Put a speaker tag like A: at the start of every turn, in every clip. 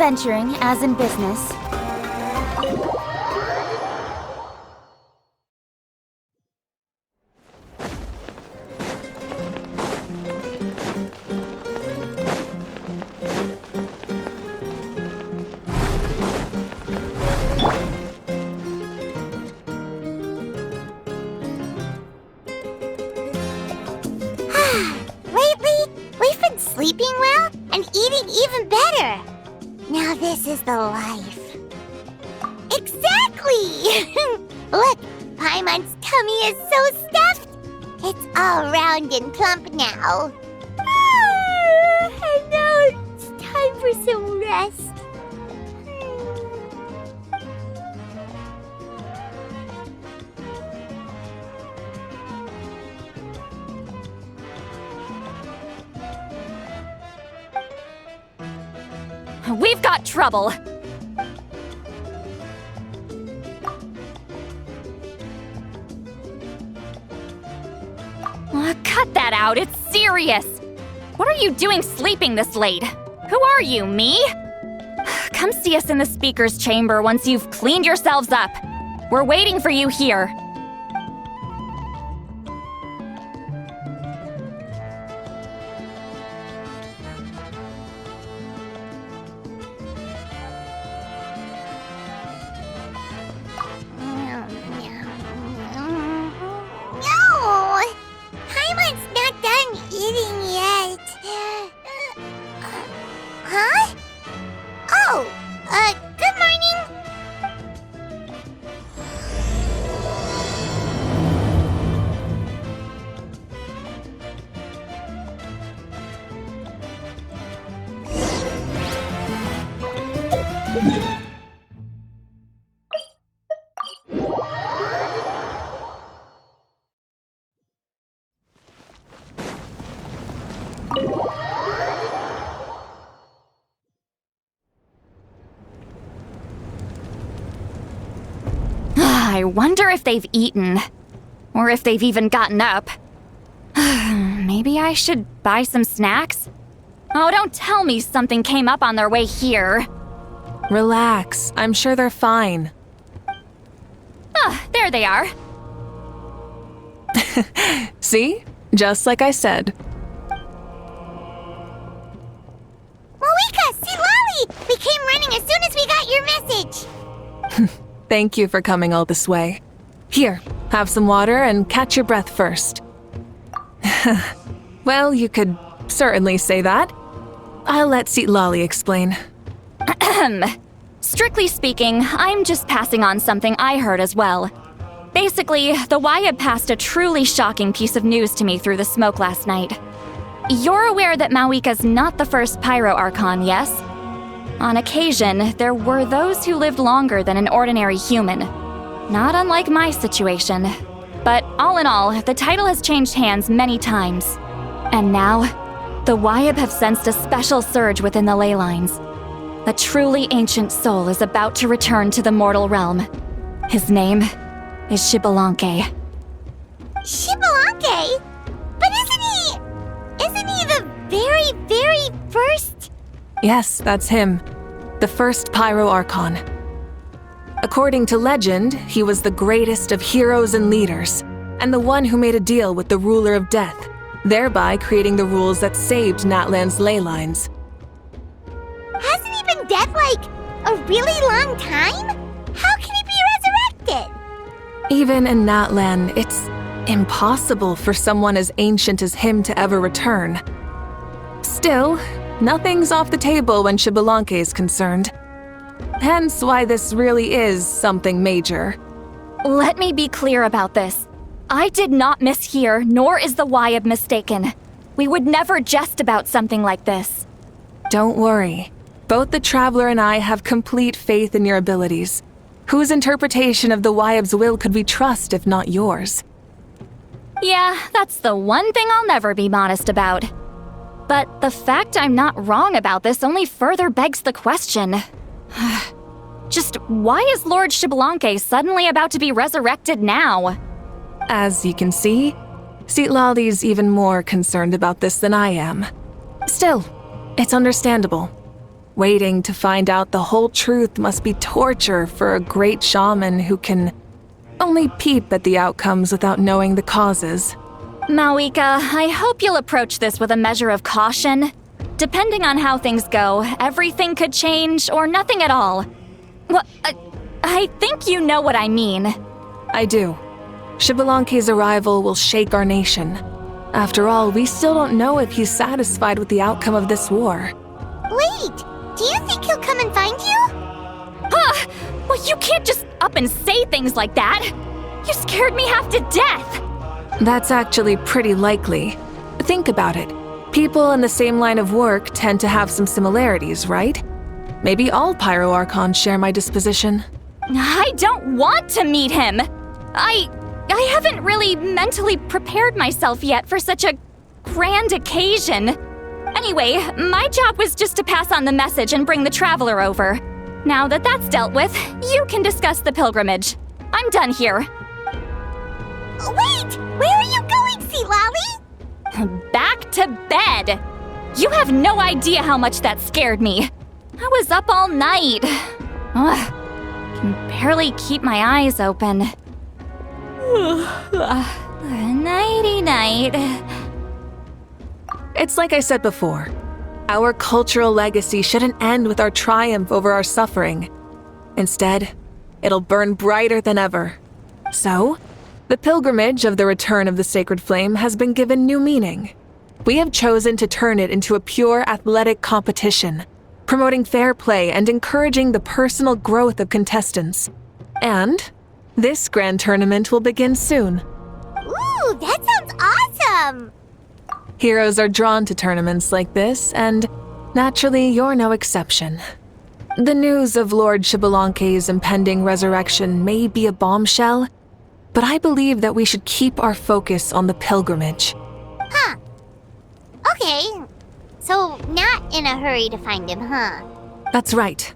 A: adventuring as in business.
B: Sleeping well and eating even better. Now this is the life. Exactly! Look, Paimon's tummy is so stuffed. It's all round and plump now. And now it's time for some rest.
A: We've got trouble! Cut that out, it's serious! What are you doing sleeping this late? Who are you, me? Come see us in the speaker's chamber once you've cleaned yourselves up. We're waiting for you here.
B: Good morning.
A: I wonder if they've eaten. Or if they've even gotten up. Maybe I should buy some snacks? Oh, don't tell me something came up on their way here.
C: Relax. I'm sure they're fine.
A: Ah, there they are.
C: See? Just like I said.
B: Mavuika, see Lolly! We came running as soon as we got your message.
C: Thank you for coming all this way. Here, have some water and catch your breath first. Well, you could certainly say that. I'll let Lolly explain.
A: Strictly speaking, I'm just passing on something I heard as well. Basically, the Wyab passed a truly shocking piece of news to me through the smoke last night. You're aware that Mavuika's not the first Pyro Archon, yes? On occasion, there were those who lived longer than an ordinary human. Not unlike my situation. But all in all, the title has changed hands many times. And now, the Wyab have sensed a special surge within the ley lines. A truly ancient soul is about to return to the mortal realm. His name is Xbalanque.
B: Xbalanque? But isn't he the very, very first?
C: Yes, that's him. The first Pyro Archon. According to legend, he was the greatest of heroes and leaders, and the one who made a deal with the ruler of death, thereby creating the rules that saved Natlan's ley lines.
B: Hasn't he been dead like a really long time? How can he be resurrected?
C: Even in Natlan, it's impossible for someone as ancient as him to ever return. Still, nothing's off the table when Xbalanque is concerned. Hence why this really is something major.
A: Let me be clear about this. I did not mishear, nor is the Wyab mistaken. We would never jest about something like this.
C: Don't worry. Both the Traveler and I have complete faith in your abilities. Whose interpretation of the Wyab's will could we trust if not yours?
A: Yeah, that's the one thing I'll never be modest about. But the fact I'm not wrong about this only further begs the question. Just why is Lord Xbalanque suddenly about to be resurrected now?
C: As you can see, Lolly's even more concerned about this than I am. Still, it's understandable. Waiting to find out the whole truth must be torture for a great shaman who can only peep at the outcomes without knowing the causes.
A: Mavuika, I hope you'll approach this with a measure of caution. Depending on how things go, everything could change or nothing at all. Well, I think you know what I mean.
C: I do. Xbalanque's arrival will shake our nation. After all, we still don't know if he's satisfied with the outcome of this war.
B: Wait, do you think he'll come and find you?
A: Huh! Well, you can't just up and say things like that. You scared me half to death.
C: That's actually pretty likely. Think about it. People in the same line of work tend to have some similarities, right? Maybe all Pyroarchons share my disposition.
A: I don't want to meet him. I haven't really mentally prepared myself yet for such a grand occasion. Anyway, my job was just to pass on the message and bring the traveler over. Now that that's dealt with, you can discuss the pilgrimage. I'm done here.
B: Wait! Where are you going, Sea Lolly?
A: Back to bed! You have no idea how much that scared me. I was up all night. Ugh, can barely keep my eyes open. Nighty-night.
C: It's like I said before. Our cultural legacy shouldn't end with our triumph over our suffering. Instead, it'll burn brighter than ever. So, the pilgrimage of the return of the sacred flame has been given new meaning. We have chosen to turn it into a pure athletic competition, promoting fair play and encouraging the personal growth of contestants. And this grand tournament will begin soon.
B: Ooh, that sounds awesome!
C: Heroes are drawn to tournaments like this, and naturally, you're no exception. The news of Lord Xbalanque's impending resurrection may be a bombshell, but I believe that we should keep our focus on the pilgrimage.
B: Huh. Okay. So, not in a hurry to find him, huh?
C: That's right.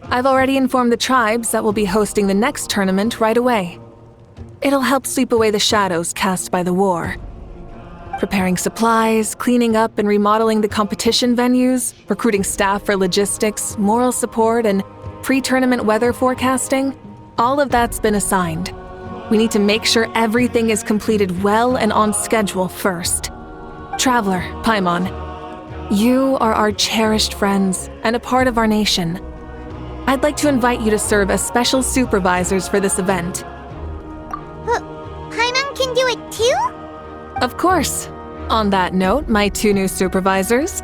C: I've already informed the tribes that we'll be hosting the next tournament right away. It'll help sweep away the shadows cast by the war. Preparing supplies, cleaning up and remodeling the competition venues, recruiting staff for logistics, moral support, and pre-tournament weather forecasting, all of that's been assigned. We need to make sure everything is completed well and on schedule first. Traveler, Paimon, you are our cherished friends and a part of our nation. I'd like to invite you to serve as special supervisors for this event.
B: Paimon can do it too?
C: Of course. On that note, my two new supervisors,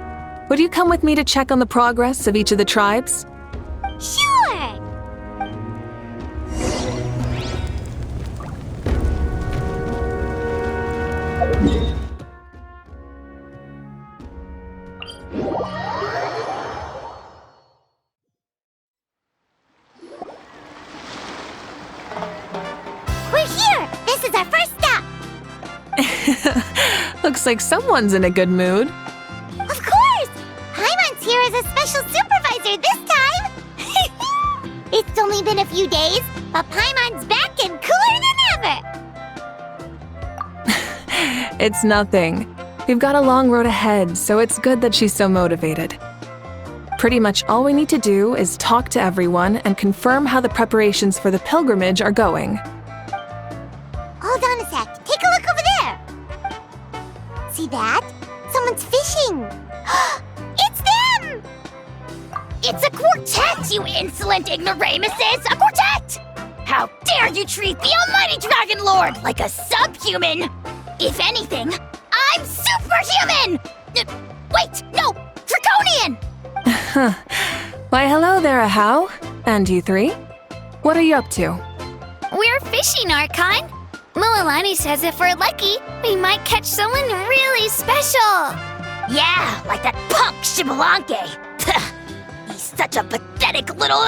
C: would you come with me to check on the progress of each of the tribes?
B: Sure! We're here! This is our first stop!
C: Looks like someone's in a good mood.
B: Of course! Paimon's here as a special supervisor this time! It's only been a few days, but Paimon's back and cooler than ever!
C: It's nothing. We've got a long road ahead, so it's good that she's so motivated. Pretty much all we need to do is talk to everyone and confirm how the preparations for the pilgrimage are going.
B: Hold on a sec. Take a look over there. See that? Someone's fishing. It's them!
D: It's a quartet, you insolent ignoramuses! A quartet! How dare you treat the almighty Dragon Lord like a subhuman! If anything, I'm superhuman! Wait, no! Draconian!
C: Why, hello there, Ahau. And you three? What are you up to?
D: We're fishing, Archon. Mualani says if we're lucky, we might catch someone really special. Yeah, like that punk Xbalanque. He's such a pathetic little...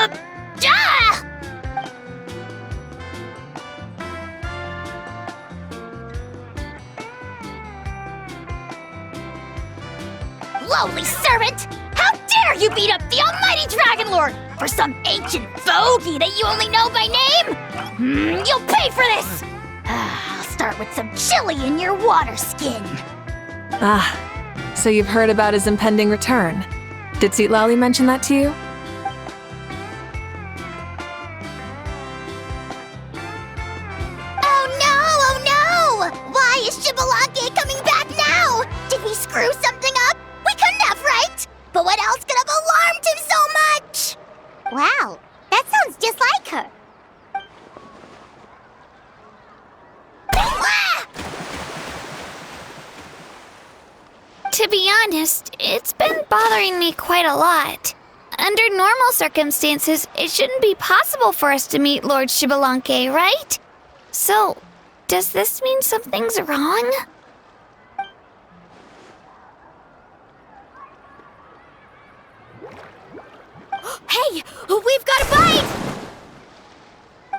D: Lowly servant! How dare you beat up the almighty Dragon Lord for some ancient bogey that you only know by name? You'll pay for this! I'll start with some chili in your water skin.
C: Ah, so you've heard about his impending return. Did Lali mention that to you?
B: Oh no! Why is Shibalake coming back now? Did we screw something up? We couldn't have, right? But what else could have alarmed him so much? Wow, that sounds just like her.
D: To be honest, it's been bothering me quite a lot. Under normal circumstances, it shouldn't be possible for us to meet Lord Shibalanke, right? So, does this mean something's wrong?
B: Hey, we've got a bite!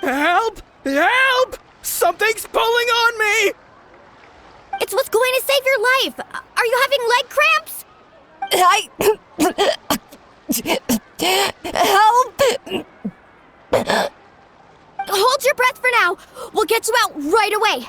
E: Help! Help! Something's pulling on me!
B: It's what's going to save your life. Are you having leg cramps?
F: Help!
B: Hold your breath for now. We'll get you out right away.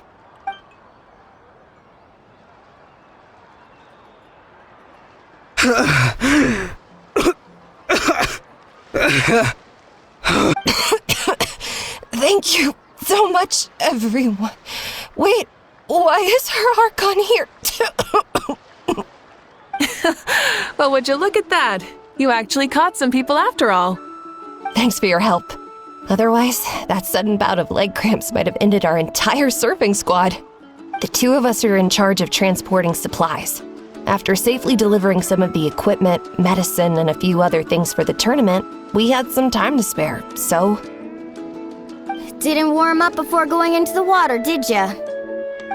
F: Thank you so much, everyone. Wait, why is her Archon here?
C: Well, would you look at that? You actually caught some people after all.
F: Thanks for your help. Otherwise, that sudden bout of leg cramps might have ended our entire surfing squad. The two of us are in charge of transporting supplies. After safely delivering some of the equipment, medicine, and a few other things for the tournament, we had some time to spare, so...
B: Didn't warm up before going into the water, did ya?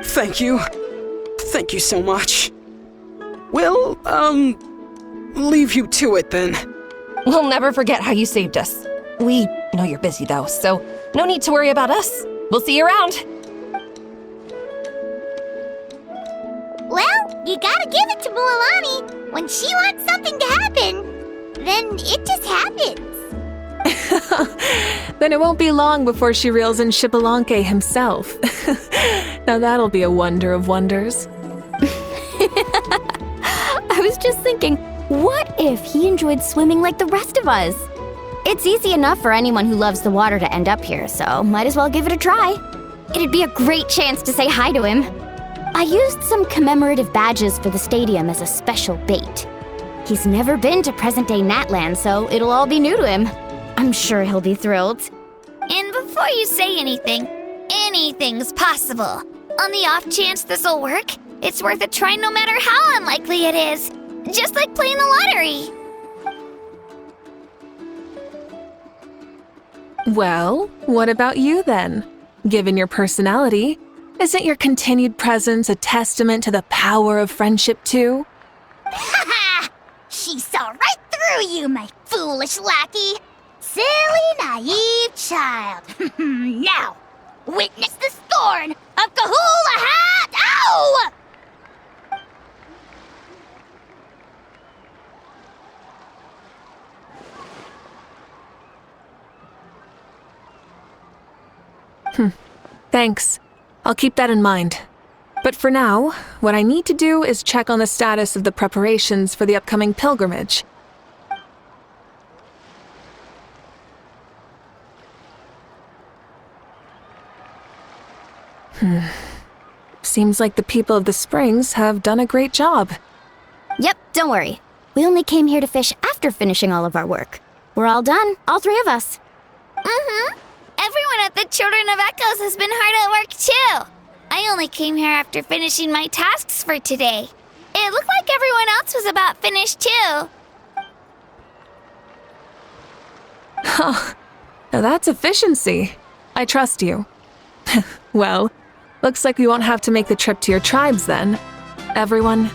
E: Thank you. Thank you so much. We'll, leave you to it then.
F: We'll never forget how you saved us. We know you're busy though, so no need to worry about us. We'll see you around.
B: Well, you gotta give it to Mualani. When she wants something to happen, then it just happens.
C: Then it won't be long before she reels in Shibalanke himself. Now that'll be a wonder of wonders.
G: I was just thinking, what if he enjoyed swimming like the rest of us? It's easy enough for anyone who loves the water to end up here, so might as well give it a try. It'd be a great chance to say hi to him. I used some commemorative badges for the stadium as a special bait. He's never been to present-day Natland, so it'll all be new to him. I'm sure he'll be thrilled.
D: And before you say anything, anything's possible. On the off chance this'll work, it's worth a try no matter how unlikely it is. Just like playing the lottery.
C: Well, what about you then? Given your personality, isn't your continued presence a testament to the power of friendship too?
B: Ha ha! She saw right through you, my foolish lackey. Silly, naive child. Now, witness the scorn of Kahula Hat! Ow!
C: Thanks. I'll keep that in mind. But for now, what I need to do is check on the status of the preparations for the upcoming pilgrimage. Seems like the people of the Springs have done a great job.
G: Yep, don't worry. We only came here to fish after finishing all of our work. We're all done, all three of us.
D: Mm-hmm. Everyone at the Children of Echoes has been hard at work too. I only came here after finishing my tasks for today. It looked like everyone else was about finished too.
C: Huh. Now that's efficiency. I trust you. Well, looks like we won't have to make the trip to your tribes then. Everyone,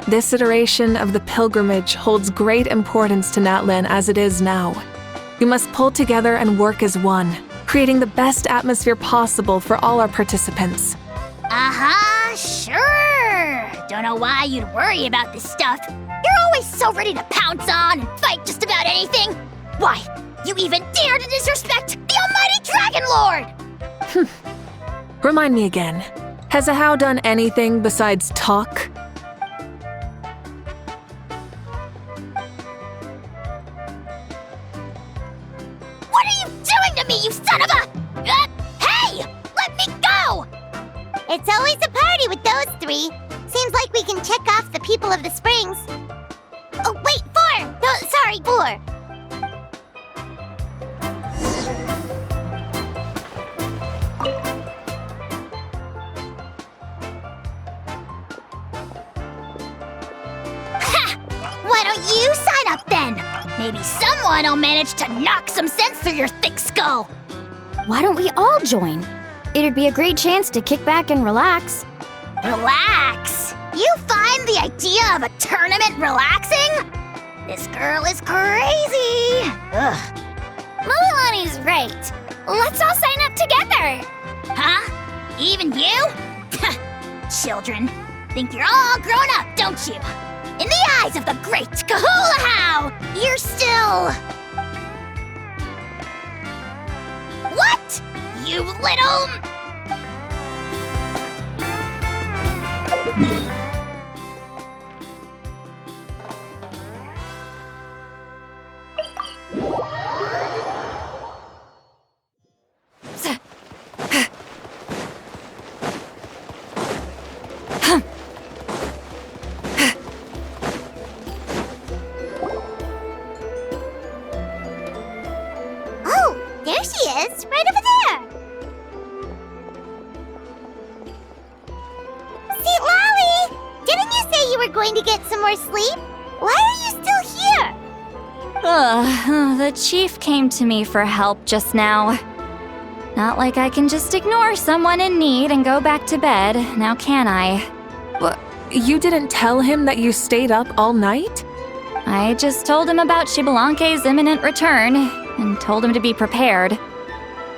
C: this iteration of the pilgrimage holds great importance to Natlan as it is now. We must pull together and work as one, creating the best atmosphere possible for all our participants.
B: Uh-huh, sure. Don't know why you'd worry about this stuff. You're always so ready to pounce on and fight just about anything. Why, you even dare to disrespect the almighty Dragon Lord!
C: Remind me again, has Ahau done anything besides talk?
B: What are you doing to me, you son of a... hey! Let me go!
D: It's always a party with those three. Seems like we can check off the people of the springs. Oh, wait, 4! No, sorry, 4.
B: Why don't you sign up then? Maybe someone will manage to knock some sense through your thick skull.
G: Why don't we all join? It'd be a great chance to kick back and relax.
B: Relax? You find the idea of a tournament relaxing? This girl is crazy. Ugh.
D: Mulaney's right. Let's all sign up together.
B: Huh? Even you? Children, think you're all grown up, don't you? In the eyes of the great Kahula, you're still... What? You little...
D: Oh, there she is, right over there. See, Lolly, didn't you say you were going to get some more sleep? Why are you still here?
A: The chief came to me for help just now. Not like I can just ignore someone in need and go back to bed, now can I?
C: What? You didn't tell him that you stayed up all night?
A: I just told him about Xbalanque's imminent return and told him to be prepared.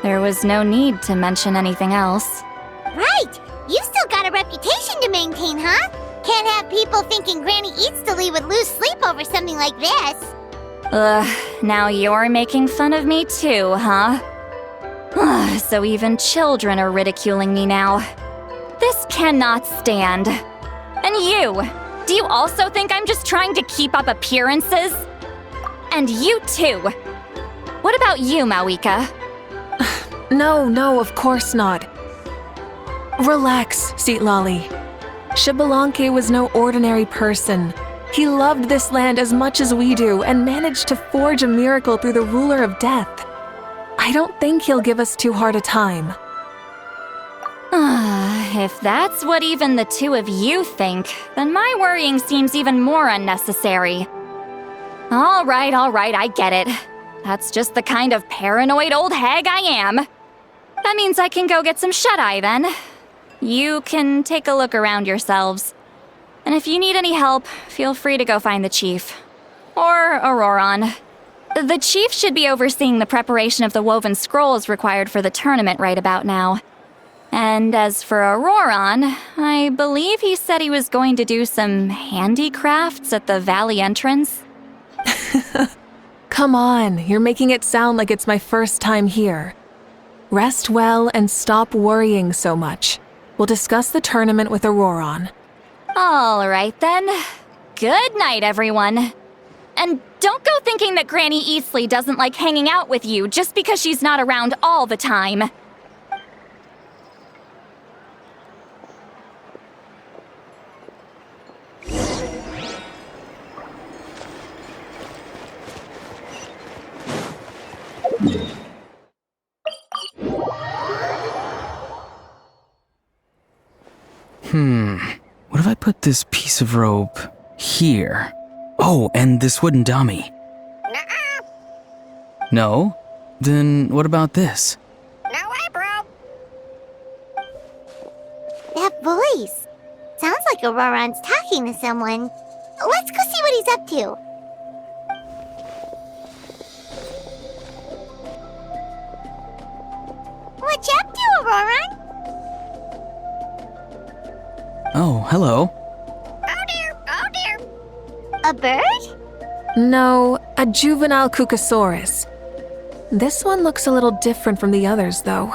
A: There was no need to mention anything else.
D: Right, you still got a reputation to maintain, huh? Can't have people thinking Granny Eatsilly would lose sleep over something like this.
A: Now you're making fun of me too, huh? So even children are ridiculing me now. This cannot stand. And you! Do you also think I'm just trying to keep up appearances? And you too! What about you, Mavuika?
C: No, of course not. Relax, Lolly. Xbalanque was no ordinary person. He loved this land as much as we do and managed to forge a miracle through the ruler of death. I don't think he'll give us too hard a time.
A: If that's what even the two of you think, then my worrying seems even more unnecessary. All right, I get it. That's just the kind of paranoid old hag I am. That means I can go get some shut-eye then. You can take a look around yourselves. And if you need any help, feel free to go find the chief. Or Auroron. The chief should be overseeing the preparation of the woven scrolls required for the tournament right about now. And as for Auroron, I believe he said he was going to do some handicrafts at the valley entrance.
C: Come on, you're making it sound like it's my first time here. Rest well and stop worrying so much. We'll discuss the tournament with Auroron.
A: All right then. Good night, everyone. And don't go thinking that Granny Eastleigh doesn't like hanging out with you just because she's not around all the time.
H: What if I put this piece of rope here? Oh, and this wooden dummy. No? Then what about this?
D: No way, bro. That voice. Sounds like Auroron's talking to someone. Let's go see what he's up to. What you up to, Auroron?
H: Oh, hello.
D: Oh dear. A bird?
C: No, a juvenile Cucosaurus. This one looks a little different from the others, though.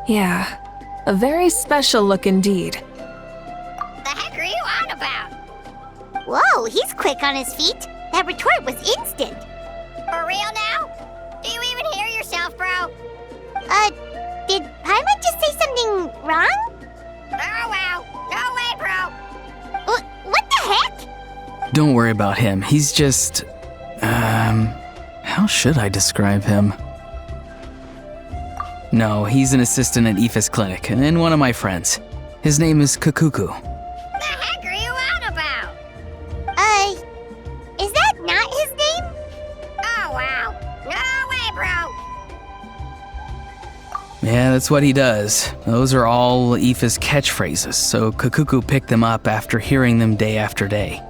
C: Yeah, a very special look indeed.
D: The heck are you on about? Whoa, he's quick on his feet. That retort was instant. For real now? Do you even
B: Did Paimon just say something wrong?
D: Oh, wow. No way, bro.
B: What the heck?
H: Don't worry about him. He's just... how should I describe him? No, he's an assistant at Aoife's clinic, and one of my friends. His name is Kakuku.
D: The heck are you on about?
B: Is that not his name?
D: Oh, wow. No way, bro.
H: Yeah, that's what he does. Those are all Aoife's catchphrases, so Kakuku picked them up after hearing them day after day.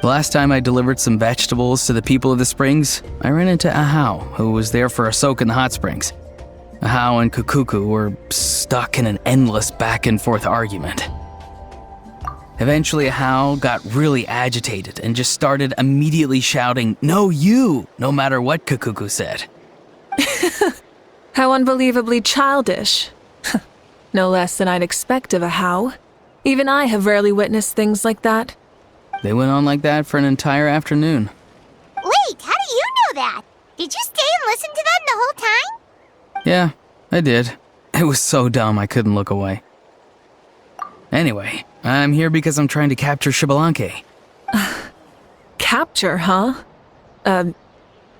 H: The last time I delivered some vegetables to the people of the springs, I ran into Ahau, who was there for a soak in the hot springs. Ahau and Kakuku were stuck in an endless back and forth argument. Eventually, Ahau got really agitated and just started immediately shouting, "No, you!" no matter what Kakuku said.
C: How unbelievably childish. No less than I'd expect of a How. Even I have rarely witnessed things like that.
H: They went on like that for an entire afternoon.
B: Wait, how do you know that? Did you stay and listen to them the whole time?
H: Yeah, I did. It was so dumb I couldn't look away. Anyway, I'm here because I'm trying to capture Xbalanque.
C: Capture, huh?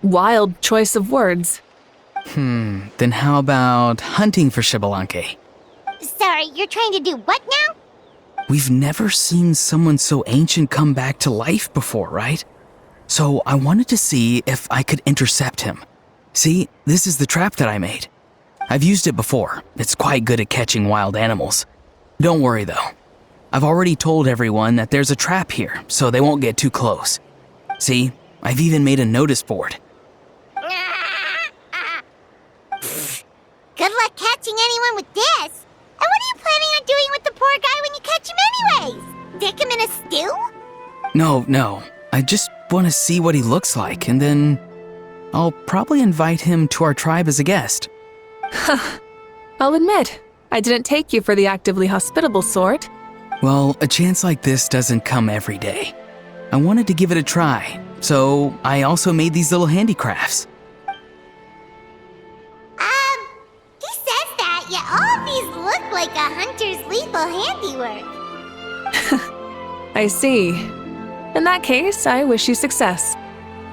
C: Wild choice of words.
H: Then how about hunting for Xbalanque?
B: Sorry, you're trying to do what now?
H: We've never seen someone so ancient come back to life before, right? So I wanted to see if I could intercept him. See, this is the trap that I made. I've used it before. It's quite good at catching wild animals. Don't worry though. I've already told everyone that there's a trap here, so they won't get too close. See, I've even made a notice board.
B: Good luck catching anyone with this. And what are you planning on doing with the poor guy when you catch him anyways? Dick him in a stew?
H: No. I just want to see what he looks like, and then I'll probably invite him to our tribe as a guest.
C: I'll admit, I didn't take you for the actively hospitable sort.
H: Well, a chance like this doesn't come every day. I wanted to give it a try, so I also made these little handicrafts.
B: He says that, yet all of these look like a hunter's lethal handiwork.
C: I see. In that case, I wish you success.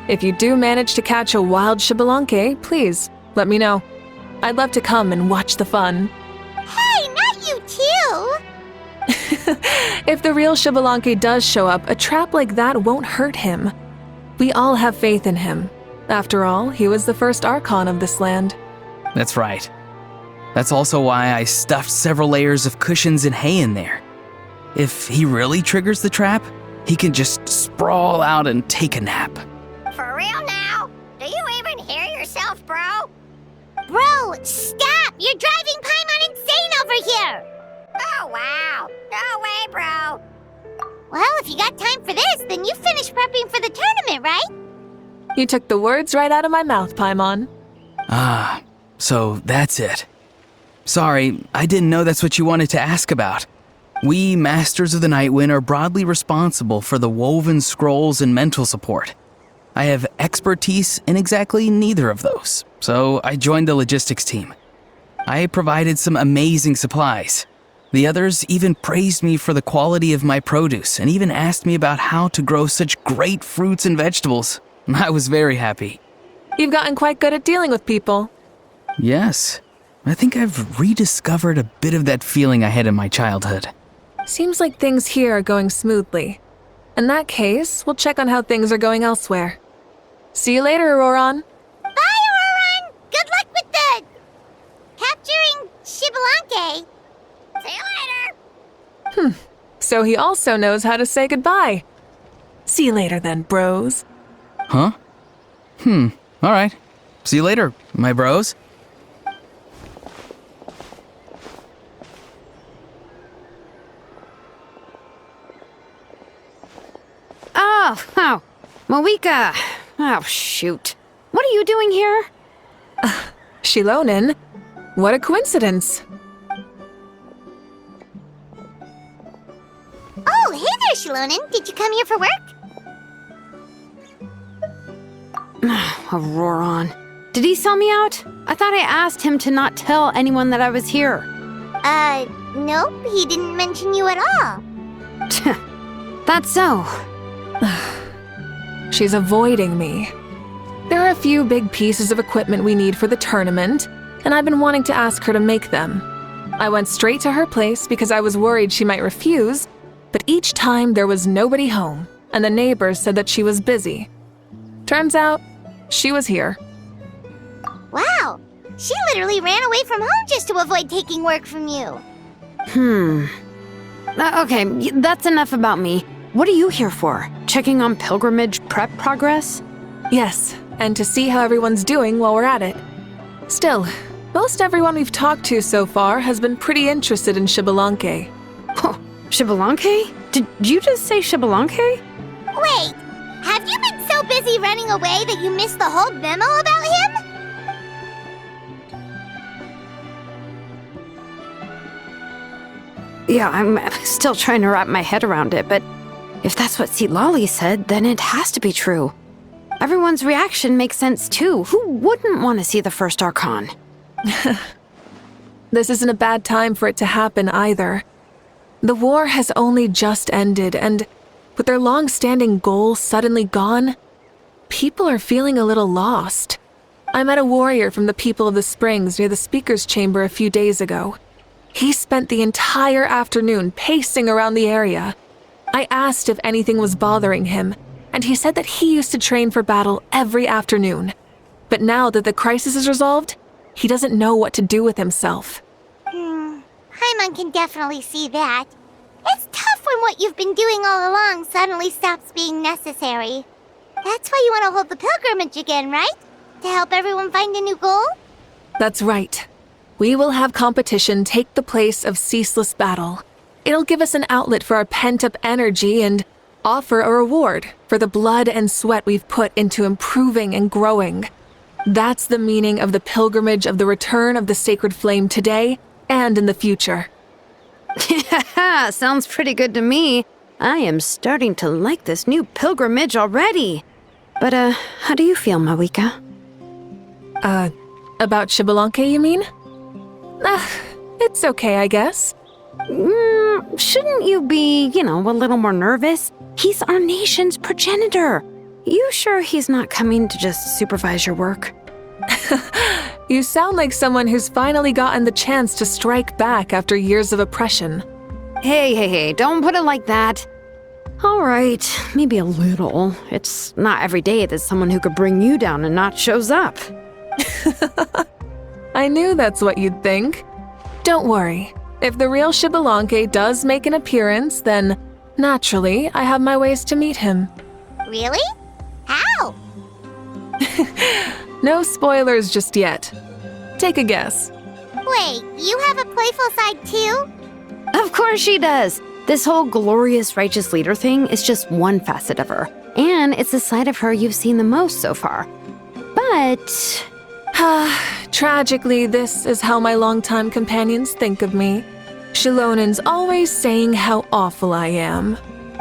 C: If you do manage to catch a wild Xbalanque, please, let me know. I'd love to come and watch the fun.
B: Hey, not you too!
C: If the real Xbalanque does show up, a trap like that won't hurt him. We all have faith in him. After all, he was the first Archon of this land.
H: That's right. That's also why I stuffed several layers of cushions and hay in there. If he really triggers the trap, he can just sprawl out and take a nap.
D: For real now? Do you even hear yourself, bro?
B: Bro, stop! You're driving Paimon insane over here!
D: Oh, wow. No way, bro.
B: Well, if you got time for this, then you finished prepping for the tournament, right?
C: You took the words right out of my mouth, Paimon.
H: Ah, so that's it. Sorry, I didn't know that's what you wanted to ask about. We, Masters of the Nightwind, are broadly responsible for the woven scrolls and mental support. I have expertise in exactly neither of those, so I joined the logistics team. I provided some amazing supplies. The others even praised me for the quality of my produce and even asked me about how to grow such great fruits and vegetables. I was very happy.
C: You've gotten quite good at dealing with people.
H: Yes, I think I've rediscovered a bit of that feeling I had in my childhood.
C: Seems like things here are going smoothly. In that case, we'll check on how things are going elsewhere. See you later, Auroron.
B: Bye, Auroron! Good luck with the... capturing Xbalanque.
D: See you later.
C: So he also knows how to say goodbye. See you later then, bros.
H: Huh? Alright. See you later, my bros.
I: Oh, Mavuika. Oh, shoot. What are you doing here?
C: Shilonin? What a coincidence.
B: Oh, hey there, Shilonin. Did you come here for work?
I: Auroron. Did he sell me out? I thought I asked him to not tell anyone that I was here.
B: Nope, he didn't mention you at all.
I: That's so.
C: She's avoiding me. There are a few big pieces of equipment we need for the tournament, and I've been wanting to ask her to make them. I went straight to her place because I was worried she might refuse, but each time there was nobody home, and the neighbors said that she was busy. Turns out, she was here.
B: Wow, she literally ran away from home just to avoid taking work from you.
I: Okay, that's enough about me. What are you here for? Checking on pilgrimage prep progress?
C: Yes, and to see how everyone's doing while we're at it. Still, most everyone we've talked to so far has been pretty interested in Xbalanque.
I: Oh, Xbalanque? Did you just say Xbalanque?
B: Wait, have you been so busy running away that you missed the whole memo about him?
I: Yeah, I'm still trying to wrap my head around it, but if that's what Lolly said, then it has to be true. Everyone's reaction makes sense too. Who wouldn't want to see the first Archon?
C: This isn't a bad time for it to happen either. The war has only just ended, and with their long-standing goal suddenly gone, people are feeling a little lost. I met a warrior from the People of the Springs near the Speaker's Chamber a few days ago. He spent the entire afternoon pacing around the area. I asked if anything was bothering him, and he said that he used to train for battle every afternoon. But now that the crisis is resolved, he doesn't know what to do with himself.
B: Paimon can definitely see that. It's tough when what you've been doing all along suddenly stops being necessary. That's why you want to hold the pilgrimage again, right? To help everyone find a new goal?
C: That's right. We will have competition take the place of ceaseless battle. It'll give us an outlet for our pent-up energy and offer a reward for the blood and sweat we've put into improving and growing. That's the meaning of the pilgrimage of the return of the sacred flame today and in the future.
I: Yeah, sounds pretty good to me. I am starting to like this new pilgrimage already. But, how do you feel, Mavuika?
C: About Xbalanque, you mean? It's okay, I guess.
I: Shouldn't you be, a little more nervous? He's our nation's progenitor. You sure he's not coming to just supervise your work?
C: You sound like someone who's finally gotten the chance to strike back after years of oppression.
I: Hey, don't put it like that. All right, maybe a little. It's not every day that someone who could bring you down a notch shows up.
C: I knew that's what you'd think. Don't worry. If the real Xbalanque does make an appearance, then naturally I have my ways to meet him.
B: Really? How?
C: No spoilers just yet. Take a guess.
B: Wait, you have a playful side too?
I: Of course she does. This whole glorious righteous leader thing is just one facet of her. And it's the side of her you've seen the most so far. But...
C: Tragically, this is how my longtime companions think of me. Shilonen's always saying how awful I am.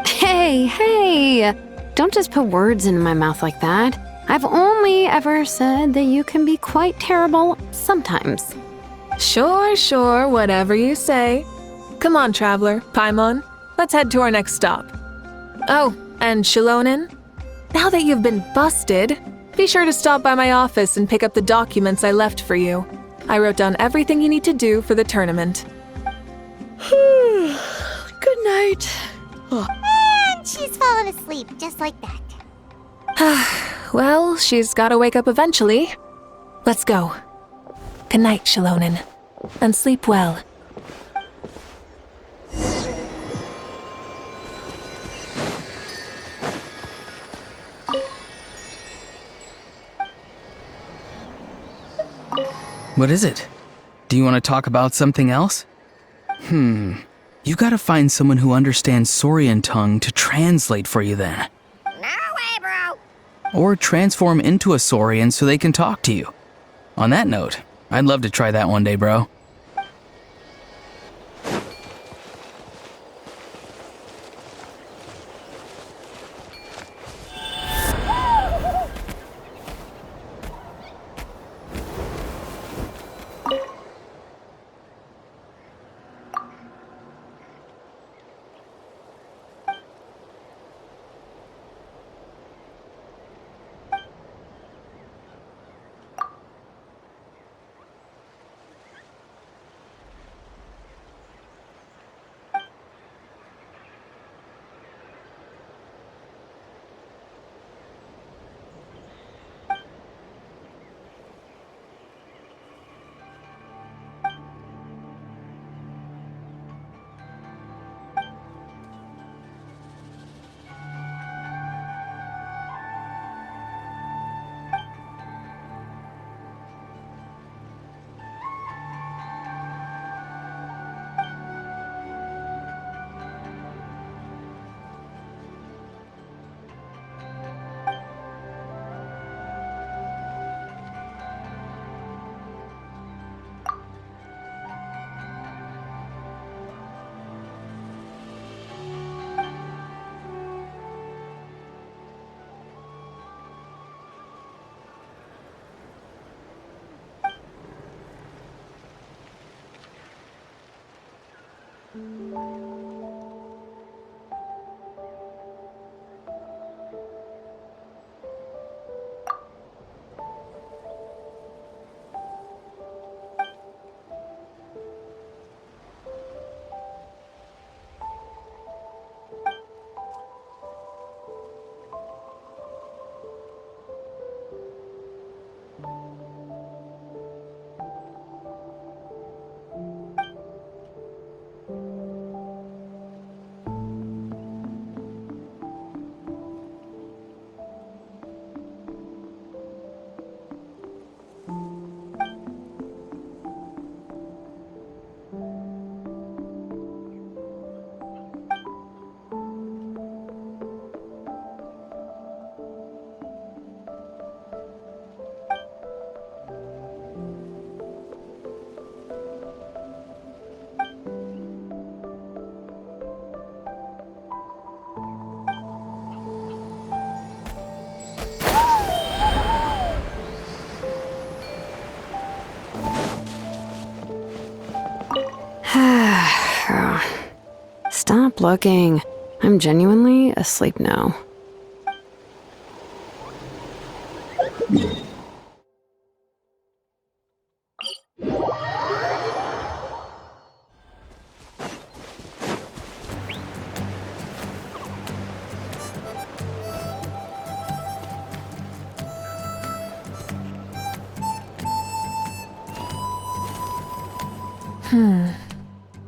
I: Hey! Don't just put words into my mouth like that. I've only ever said that you can be quite terrible sometimes.
C: Sure, whatever you say. Come on, Traveler, Paimon. Let's head to our next stop. Oh, and Shilonen, now that you've been busted, be sure to stop by my office and pick up the documents I left for you. I wrote down everything you need to do for the tournament.
I: Good night.
B: And she's fallen asleep just like that.
C: Well, she's gotta wake up eventually. Let's go. Good night, Shilonen. And sleep well.
H: What is it? Do you want to talk about something else? You gotta find someone who understands Saurian tongue to translate for you then.
B: No way, bro.
H: Or transform into a Saurian so they can talk to you. On that note, I'd love to try that one day, bro.
I: Stop looking. I'm genuinely asleep now.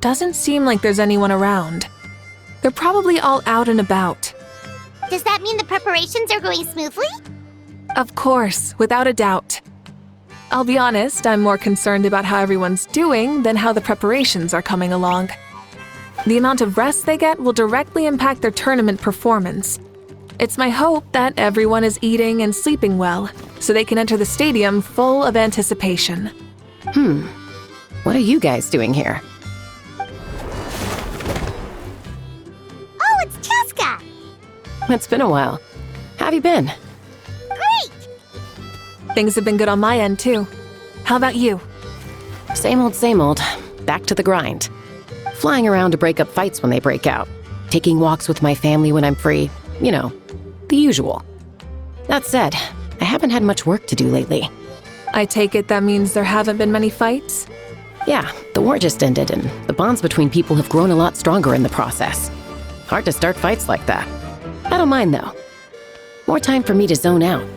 C: Doesn't seem like there's anyone around. They're probably all out and about.
B: Does that mean the preparations are going smoothly?
C: Of course, without a doubt. I'll be honest, I'm more concerned about how everyone's doing than how the preparations are coming along. The amount of rest they get will directly impact their tournament performance. It's my hope that everyone is eating and sleeping well, so they can enter the stadium full of anticipation.
J: What are you guys doing here?
B: Oh, it's Cheska!
J: It's been a while. How have you been?
B: Great!
C: Things have been good on my end, too. How about you?
J: Same old, same old. Back to the grind. Flying around to break up fights when they break out. Taking walks with my family when I'm free. You know, the usual. That said, I haven't had much work to do lately.
C: I take it that means there haven't been many fights?
J: Yeah, the war just ended and the bonds between people have grown a lot stronger in the process. Hard to start fights like that. I don't mind though. More time for me to zone out.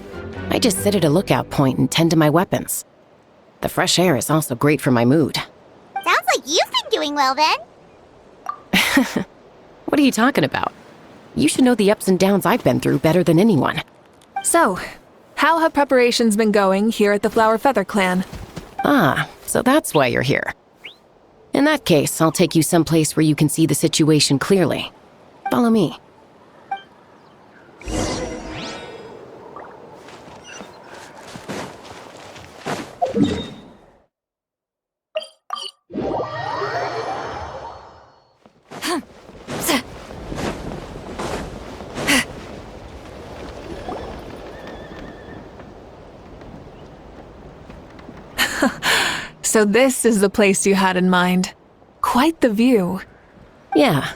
J: I just sit at a lookout point and tend to my weapons. The fresh air is also great for my mood.
B: Sounds like you've been doing well then.
J: What are you talking about? You should know the ups and downs I've been through better than anyone.
C: So, how have preparations been going here at the Flower Feather Clan?
J: Ah, so that's why you're here. In that case, I'll take you someplace where you can see the situation clearly. Follow me.
C: So this is the place you had in mind. Quite the view.
J: Yeah.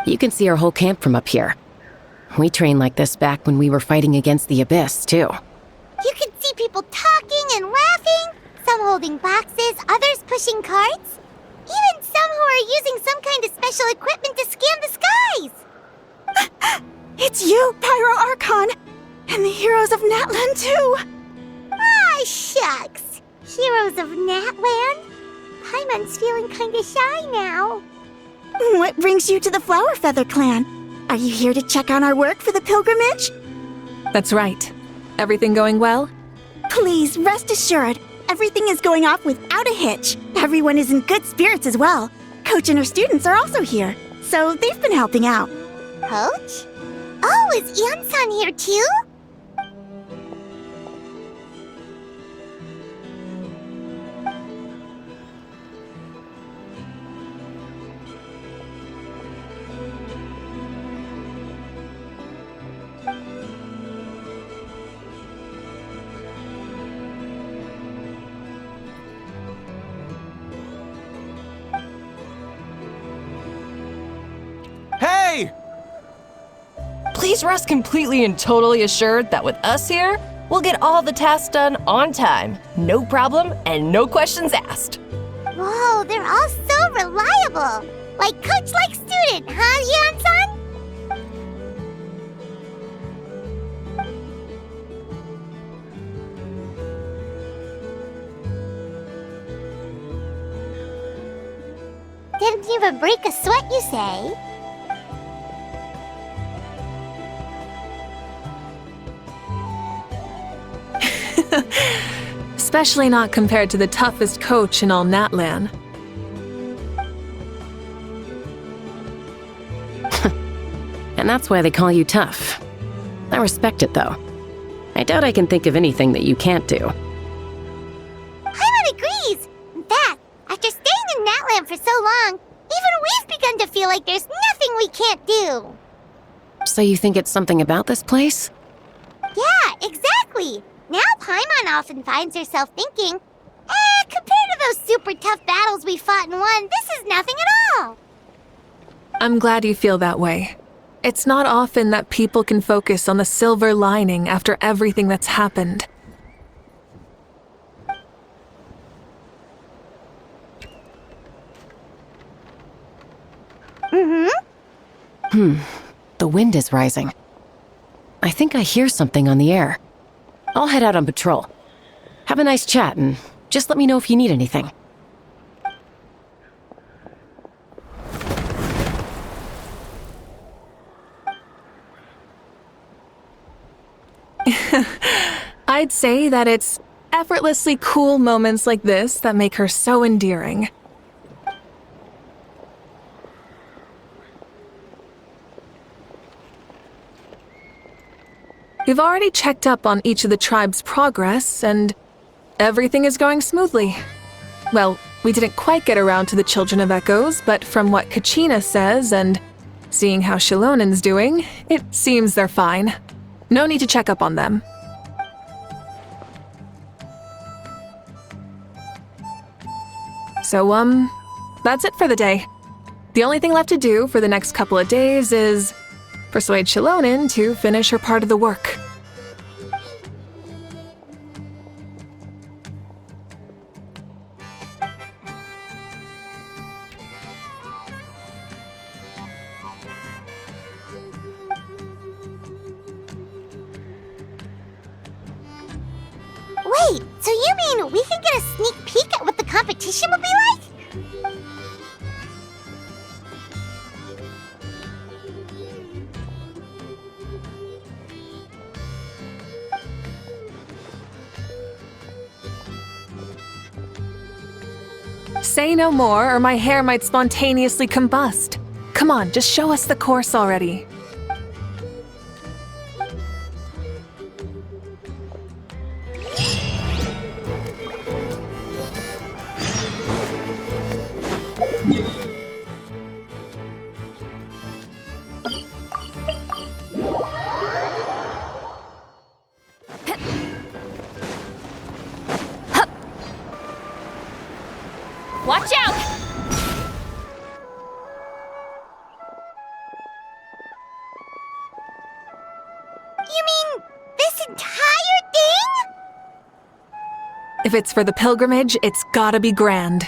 J: You can see our whole camp from up here. We trained like this back when we were fighting against the Abyss, too.
B: You can see people talking and laughing, some holding boxes, others pushing carts. Even some who are using some kind of special equipment to scan the skies.
D: It's you, Pyro Archon! And the heroes of Natlan, too!
B: Ah, shucks. Heroes of Natland? Paimon's feeling kinda shy now.
D: What brings you to the Flower Feather Clan? Are you here to check on our work for the pilgrimage?
C: That's right. Everything going well?
D: Please, rest assured, everything is going off without a hitch. Everyone is in good spirits as well. Coach and her students are also here, so they've been helping out.
B: Coach? Oh, is Ian-san here too?
F: please rest completely and totally assured that with us here, we'll get all the tasks done on time. No problem and no questions asked.
B: Whoa, they're all so reliable. Like coach, like student, huh, Yan-san? Didn't even break a sweat, you say?
C: Especially not compared to the toughest coach in all Natlan.
J: And that's why they call you tough. I respect it, though. I doubt I can think of anything that you can't do.
B: Paimon agrees! In fact, after staying in Natlan for so long, even we've begun to feel like there's nothing we can't do.
J: So you think it's something about this place?
B: Yeah, exactly! Now Paimon often finds herself thinking, compared to those super tough battles we fought and won, this is nothing at all!
C: I'm glad you feel that way. It's not often that people can focus on the silver lining after everything that's happened.
J: The wind is rising. I think I hear something on the air. I'll head out on patrol. Have a nice chat and just let me know if you need anything.
C: I'd say that it's effortlessly cool moments like this that make her so endearing. We've already checked up on each of the tribe's progress, and everything is going smoothly. Well, we didn't quite get around to the Children of Echoes, but from what Kachina says and seeing how Shilonen's doing, it seems they're fine. No need to check up on them. So, that's it for the day. The only thing left to do for the next couple of days is persuade Shilonen to finish her part of the work.
B: Wait, so you mean we can get a sneak peek at what the competition will be like?
C: Say no more, or my hair might spontaneously combust. Come on, just show us the course already.
A: Watch out!
B: You mean this entire thing?
C: If it's for the pilgrimage, it's gotta be grand.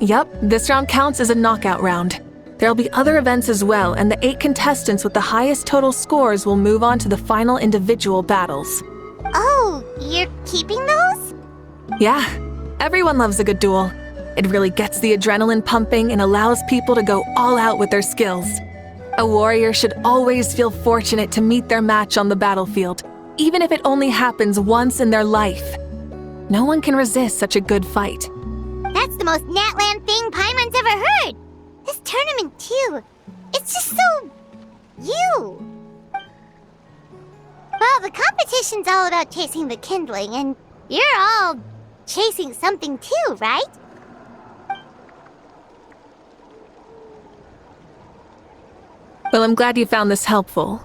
C: Yup, this round counts as a knockout round. There'll be other events as well, and the 8 contestants with the highest total scores will move on to the final individual battles.
B: Oh, you're keeping those?
C: Yeah, everyone loves a good duel. It really gets the adrenaline pumping and allows people to go all out with their skills. A warrior should always feel fortunate to meet their match on the battlefield, even if it only happens once in their life. No one can resist such a good fight.
B: That's the most Natlan thing Paimon's ever heard. This tournament, too. It's just so... you. Well, the competition's all about chasing the kindling, and you're all chasing something too, right?
C: Well, I'm glad you found this helpful.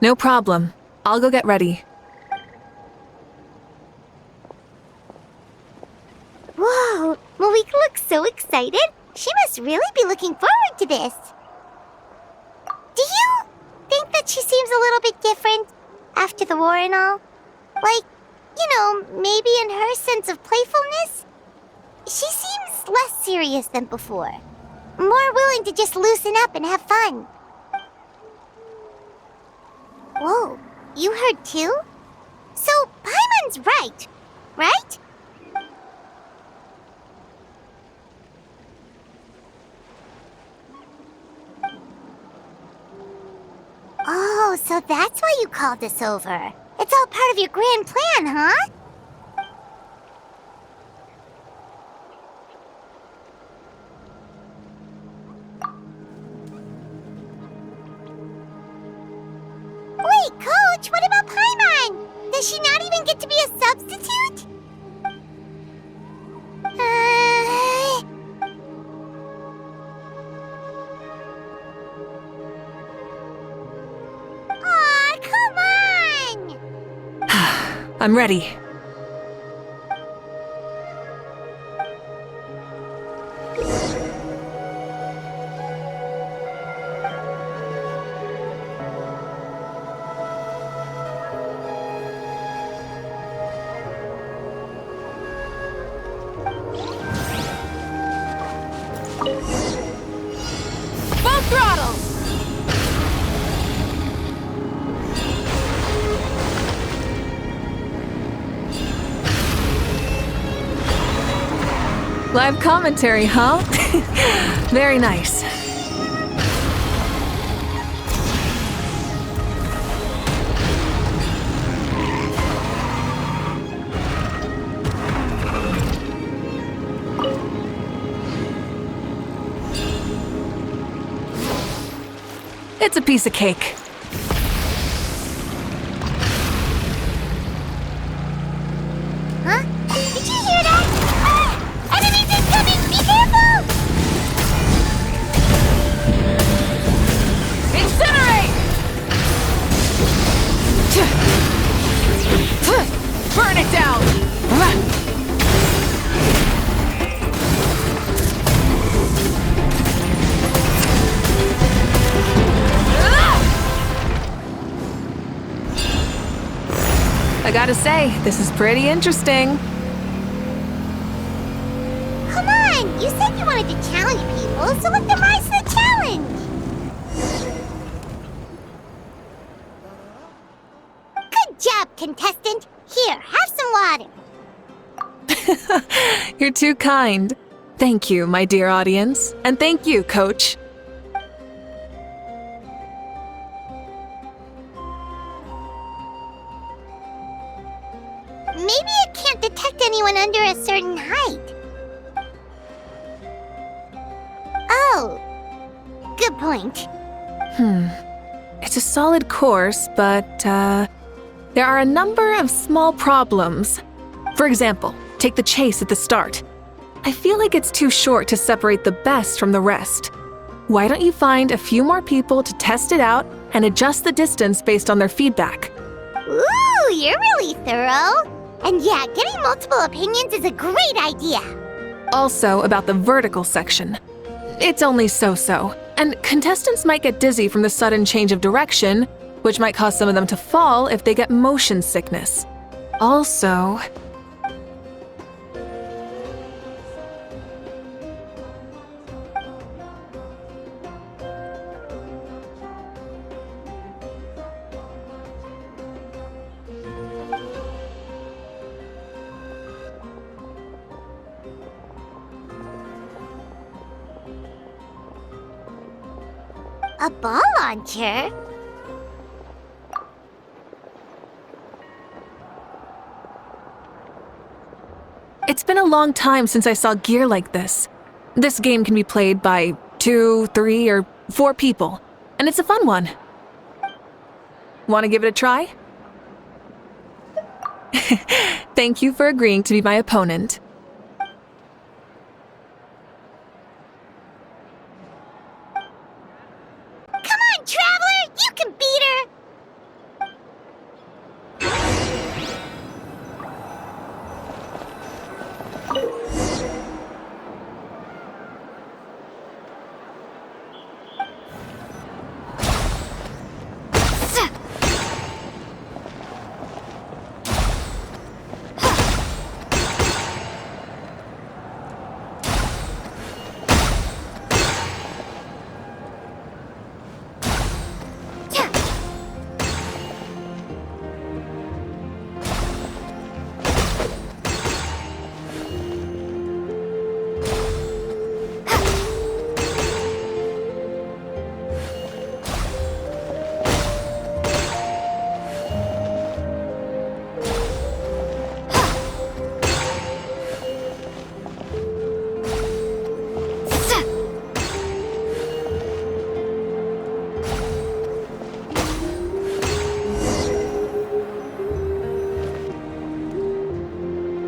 C: No problem. I'll go get ready.
B: Whoa, Mavuika looks so excited. She must really be looking forward to this. Do you think that she seems a little bit different after the war and all? Like, maybe in her sense of playfulness? She seems less serious than before. More willing to just loosen up and have fun. Whoa, you heard too? So, Paimon's right? Oh, so that's why you called us over. It's all part of your grand plan, huh? Wait, Coach, what about Paimon? Does she not even get to be a substitute? Aw, come on!
C: I'm ready.
I: Full throttle!
C: Live commentary, huh? Very nice. It's a piece of cake.
B: Huh? Did you hear that? Ah! Enemies incoming! Be careful!
I: Incinerate! Burn it down!
C: I gotta say, this is pretty interesting.
B: Come on! You said you wanted to challenge people, so let them rise to the challenge! Good job, contestant! Here, have some water!
C: You're too kind. Thank you, my dear audience. And thank you, Coach.
B: Maybe it can't detect anyone under a certain height. Oh, good point.
C: It's a solid course, but, there are a number of small problems. For example, take the chase at the start. I feel like it's too short to separate the best from the rest. Why don't you find a few more people to test it out and adjust the distance based on their feedback?
B: Ooh, you're really thorough. And yeah, getting multiple opinions is a great idea.
C: Also, about the vertical section. It's only so-so, and contestants might get dizzy from the sudden change of direction, which might cause some of them to fall if they get motion sickness. Also...
B: A ball launcher?
C: It's been a long time since I saw gear like this. This game can be played by 2, 3, or 4 people, and it's a fun one. Want to give it a try? Thank you for agreeing to be my opponent.
B: Come on, Traveler! You can beat her!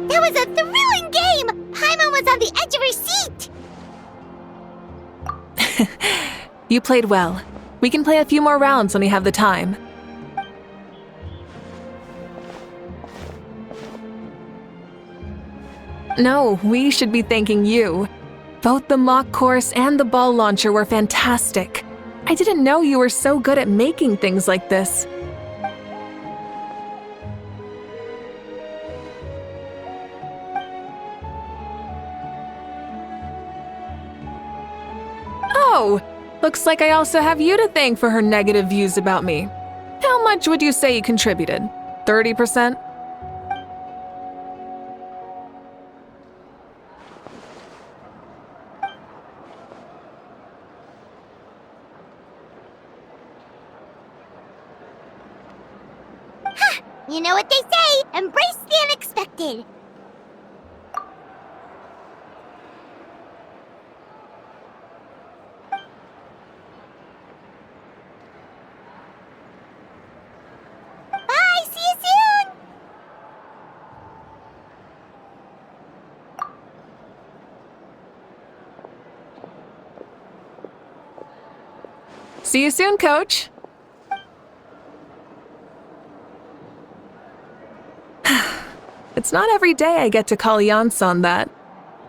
B: That was a thrilling game! Paimon was on the edge of her seat!
C: You played well. We can play a few more rounds when we have the time. No, we should be thanking you. Both the mock course and the ball launcher were fantastic. I didn't know you were so good at making things like this. Oh, looks like I also have you to thank for her negative views about me. How much would you say you contributed? 30%?
B: You know what they say, embrace the unexpected. Bye, see you soon!
C: See you soon, Coach. It's not every day I get to call Yansan that.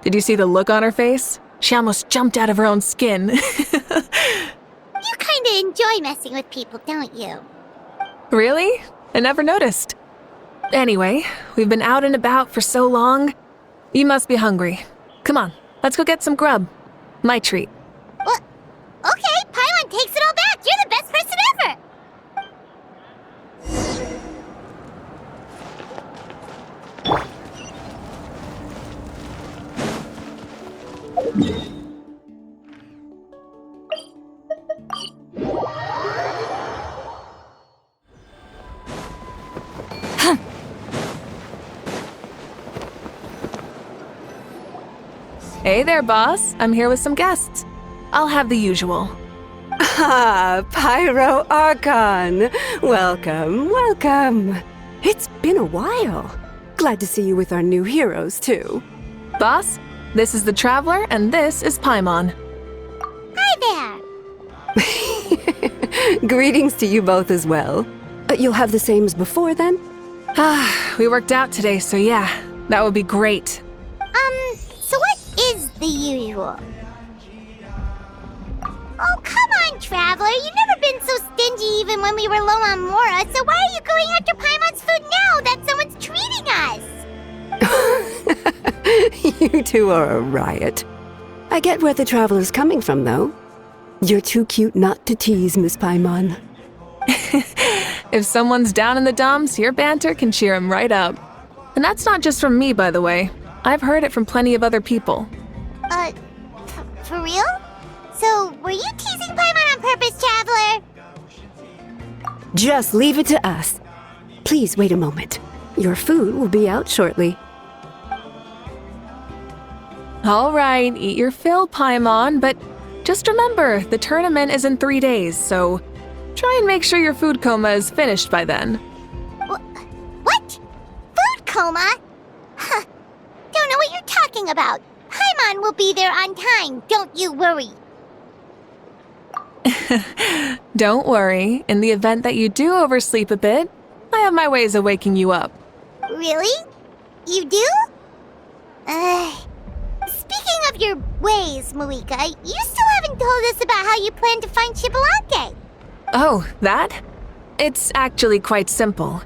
C: Did you see the look on her face? She almost jumped out of her own skin.
B: You kinda enjoy messing with people, don't you?
C: Really? I never noticed. Anyway, we've been out and about for so long. You must be hungry. Come on, let's go get some grub. My treat.
B: What? Okay, Paimon takes it all back. You're the best person ever.
C: Hey there, boss. I'm here with some guests. I'll have the usual.
K: Ah, Pyro Archon! Welcome, welcome! It's been a while. Glad to see you with our new heroes, too.
C: Boss, this is the Traveler, and this is Paimon.
B: Hi there.
K: Greetings to you both as well. You'll have the same as before, then?
C: We worked out today, so yeah, that would be great.
B: So what is the usual? Oh, come on, Traveler. You've never been so stingy even when we were low on Mora, so why are you going after Paimon's food now that someone's treating us?
K: You two are a riot. I get where the Traveler's coming from, though. You're too cute not to tease, Miss Paimon.
C: If someone's down in the dumps, your banter can cheer him right up. And that's not just from me, by the way. I've heard it from plenty of other people.
B: For real? So, were you teasing Paimon on purpose, Traveler?
K: Just leave it to us. Please wait a moment. Your food will be out shortly.
C: All right, eat your fill, Paimon, but just remember, the tournament is in 3 days, so Try and make sure your food coma is finished by then.
B: What? Food coma? Huh. Don't know what you're talking about. Paimon will be there on time, don't you worry.
C: Don't worry, in the event that you do oversleep a bit, I have my ways of waking you up.
B: Really? You do? Speaking of your ways, Mavuika, you still haven't told us about how you plan to find Xbalanque.
C: Oh, that? It's actually quite simple.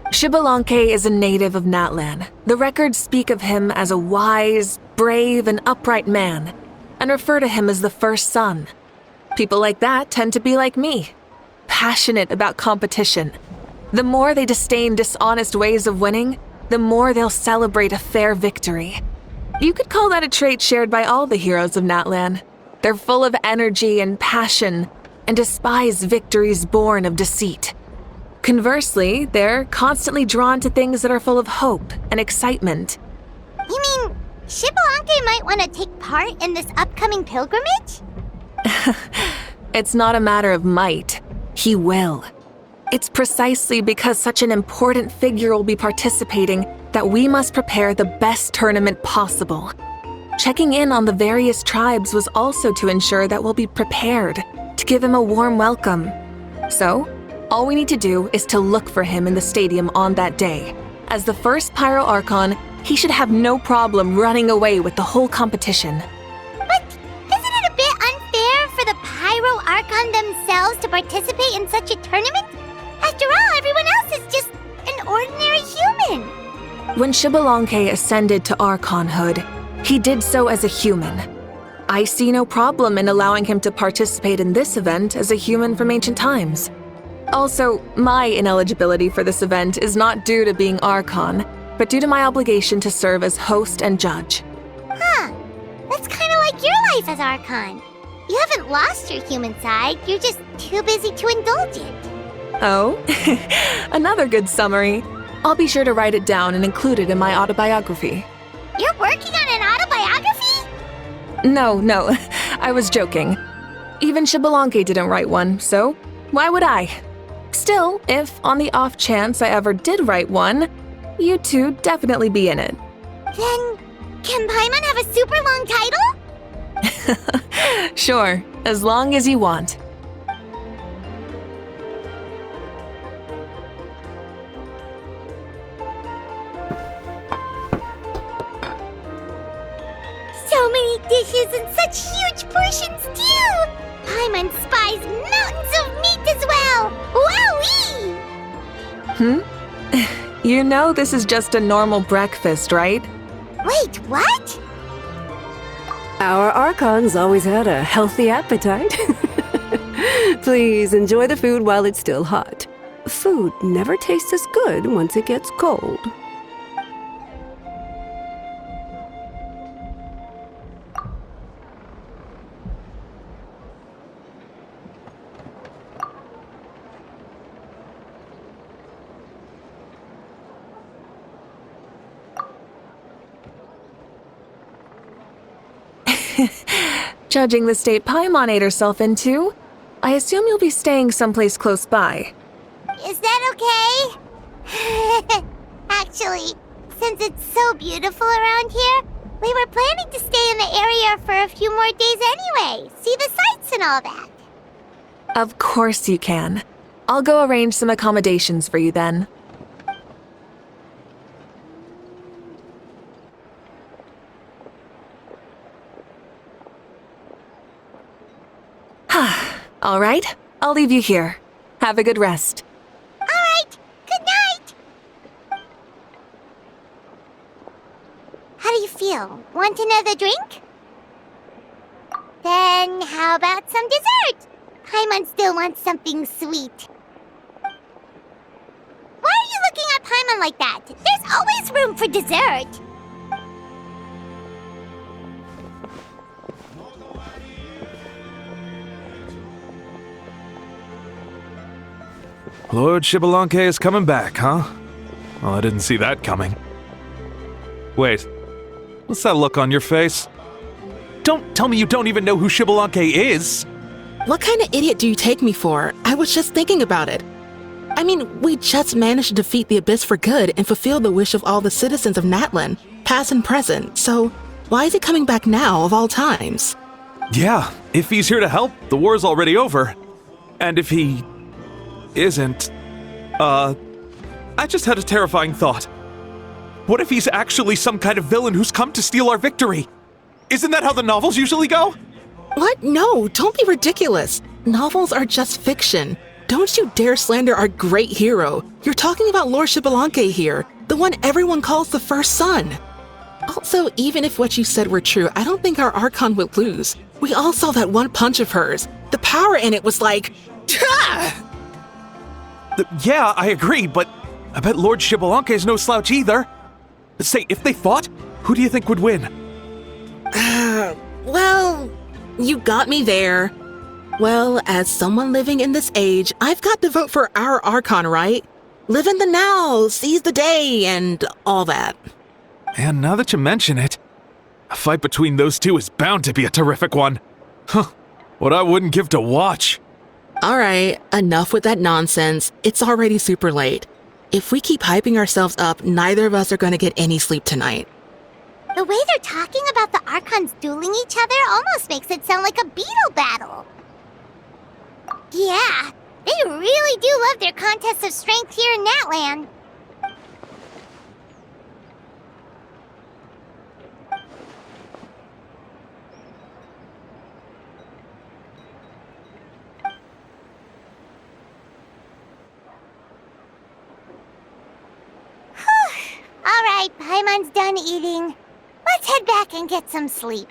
C: Xbalanque is a native of Natlan. The records speak of him as a wise, brave, and upright man, and refer to him as the first son. People like that tend to be like me, passionate about competition. The more they disdain dishonest ways of winning, the more they'll celebrate a fair victory. You could call that a trait shared by all the heroes of Natlan. They're full of energy and passion, and despise victories born of deceit. Conversely, they're constantly drawn to things that are full of hope and excitement.
B: You mean Xbalanque might want to take part in this upcoming pilgrimage?
C: It's not a matter of might. He will. It's precisely because such an important figure will be participating that we must prepare the best tournament possible. Checking in on the various tribes was also to ensure that we'll be prepared to give him a warm welcome. So, all we need to do is to look for him in the stadium on that day. As the first Pyro Archon, he should have no problem running away with the whole competition.
B: But isn't it a bit unfair for the Pyro Archon themselves to participate in such a tournament? After all, everyone else is just an ordinary human.
C: When Xbalanque ascended to Archonhood, he did so as a human. I see no problem in allowing him to participate in this event as a human from ancient times. Also, my ineligibility for this event is not due to being Archon, but due to my obligation to serve as host and judge.
B: Huh. That's kind of like your life as Archon. You haven't lost your human side, you're just too busy to indulge it.
C: Oh, another good summary. I'll be sure to write it down and include it in my autobiography.
B: You're working on an autobiography?
C: No, I was joking. Even Xbalanque didn't write one, so why would I? Still, if on the off chance I ever did write one, you two definitely be in it.
B: Then, can Paimon have a super long title?
C: Sure, as long as you want.
B: So many dishes and such huge portions too! Paimon spies mountains of meat as well! Wowee!
C: You know this is just a normal breakfast, right?
B: Wait, what?
K: Our Archons always had a healthy appetite. Please enjoy the food while it's still hot. Food never tastes as good once it gets cold.
C: Judging the state Paimon ate herself into, I assume you'll be staying someplace close by.
B: Is that okay? Actually, since it's so beautiful around here, we were planning to stay in the area for a few more days anyway. See the sights and all that.
C: Of course you can. I'll go arrange some accommodations for you then. All right, I'll leave you here. Have a good rest.
B: All right, good night. How do you feel? Want another drink? Then how about some dessert? Paimon still wants something sweet. Why are you looking at Paimon like that? There's always room for dessert.
L: Lord Xbalanque is coming back, huh? Well, I didn't see that coming. Wait, what's that look on your face? Don't tell me you don't even know who Xbalanque is!
M: What kind of idiot do you take me for? I was just thinking about it. I mean, we just managed to defeat the Abyss for good and fulfill the wish of all the citizens of Natlan, past and present, so why is he coming back now of all times?
L: Yeah, if he's here to help, the war's already over. And if he isn't, I just had a terrifying thought. What if he's actually some kind of villain who's come to steal our victory? Isn't that how the novels usually go?
M: What? No, don't be ridiculous. Novels are just fiction. Don't you dare slander our great hero. You're talking about Lord Xbalanque here, the one everyone calls the first son. Also, even if what you said were true, I don't think our Archon would lose. We all saw that one punch of hers. The power in it was like...
L: Yeah, I agree, but I bet Lord Xbalanque is no slouch either. Say, if they fought, who do you think would win?
M: Well, you got me there. Well, as someone living in this age, I've got to vote for our Archon, right? Live in the now, seize the day, and all that.
L: And now that you mention it, a fight between those two is bound to be a terrific one. Huh, what I wouldn't give to watch.
M: All right, enough with that nonsense. It's already super late. If we keep hyping ourselves up, neither of us are going to get any sleep tonight.
B: The way they're talking about the Archons dueling each other almost makes it sound like a beetle battle. Yeah, they really do love their contests of strength here in Natlan. Alright, Paimon's done eating. Let's head back and get some sleep.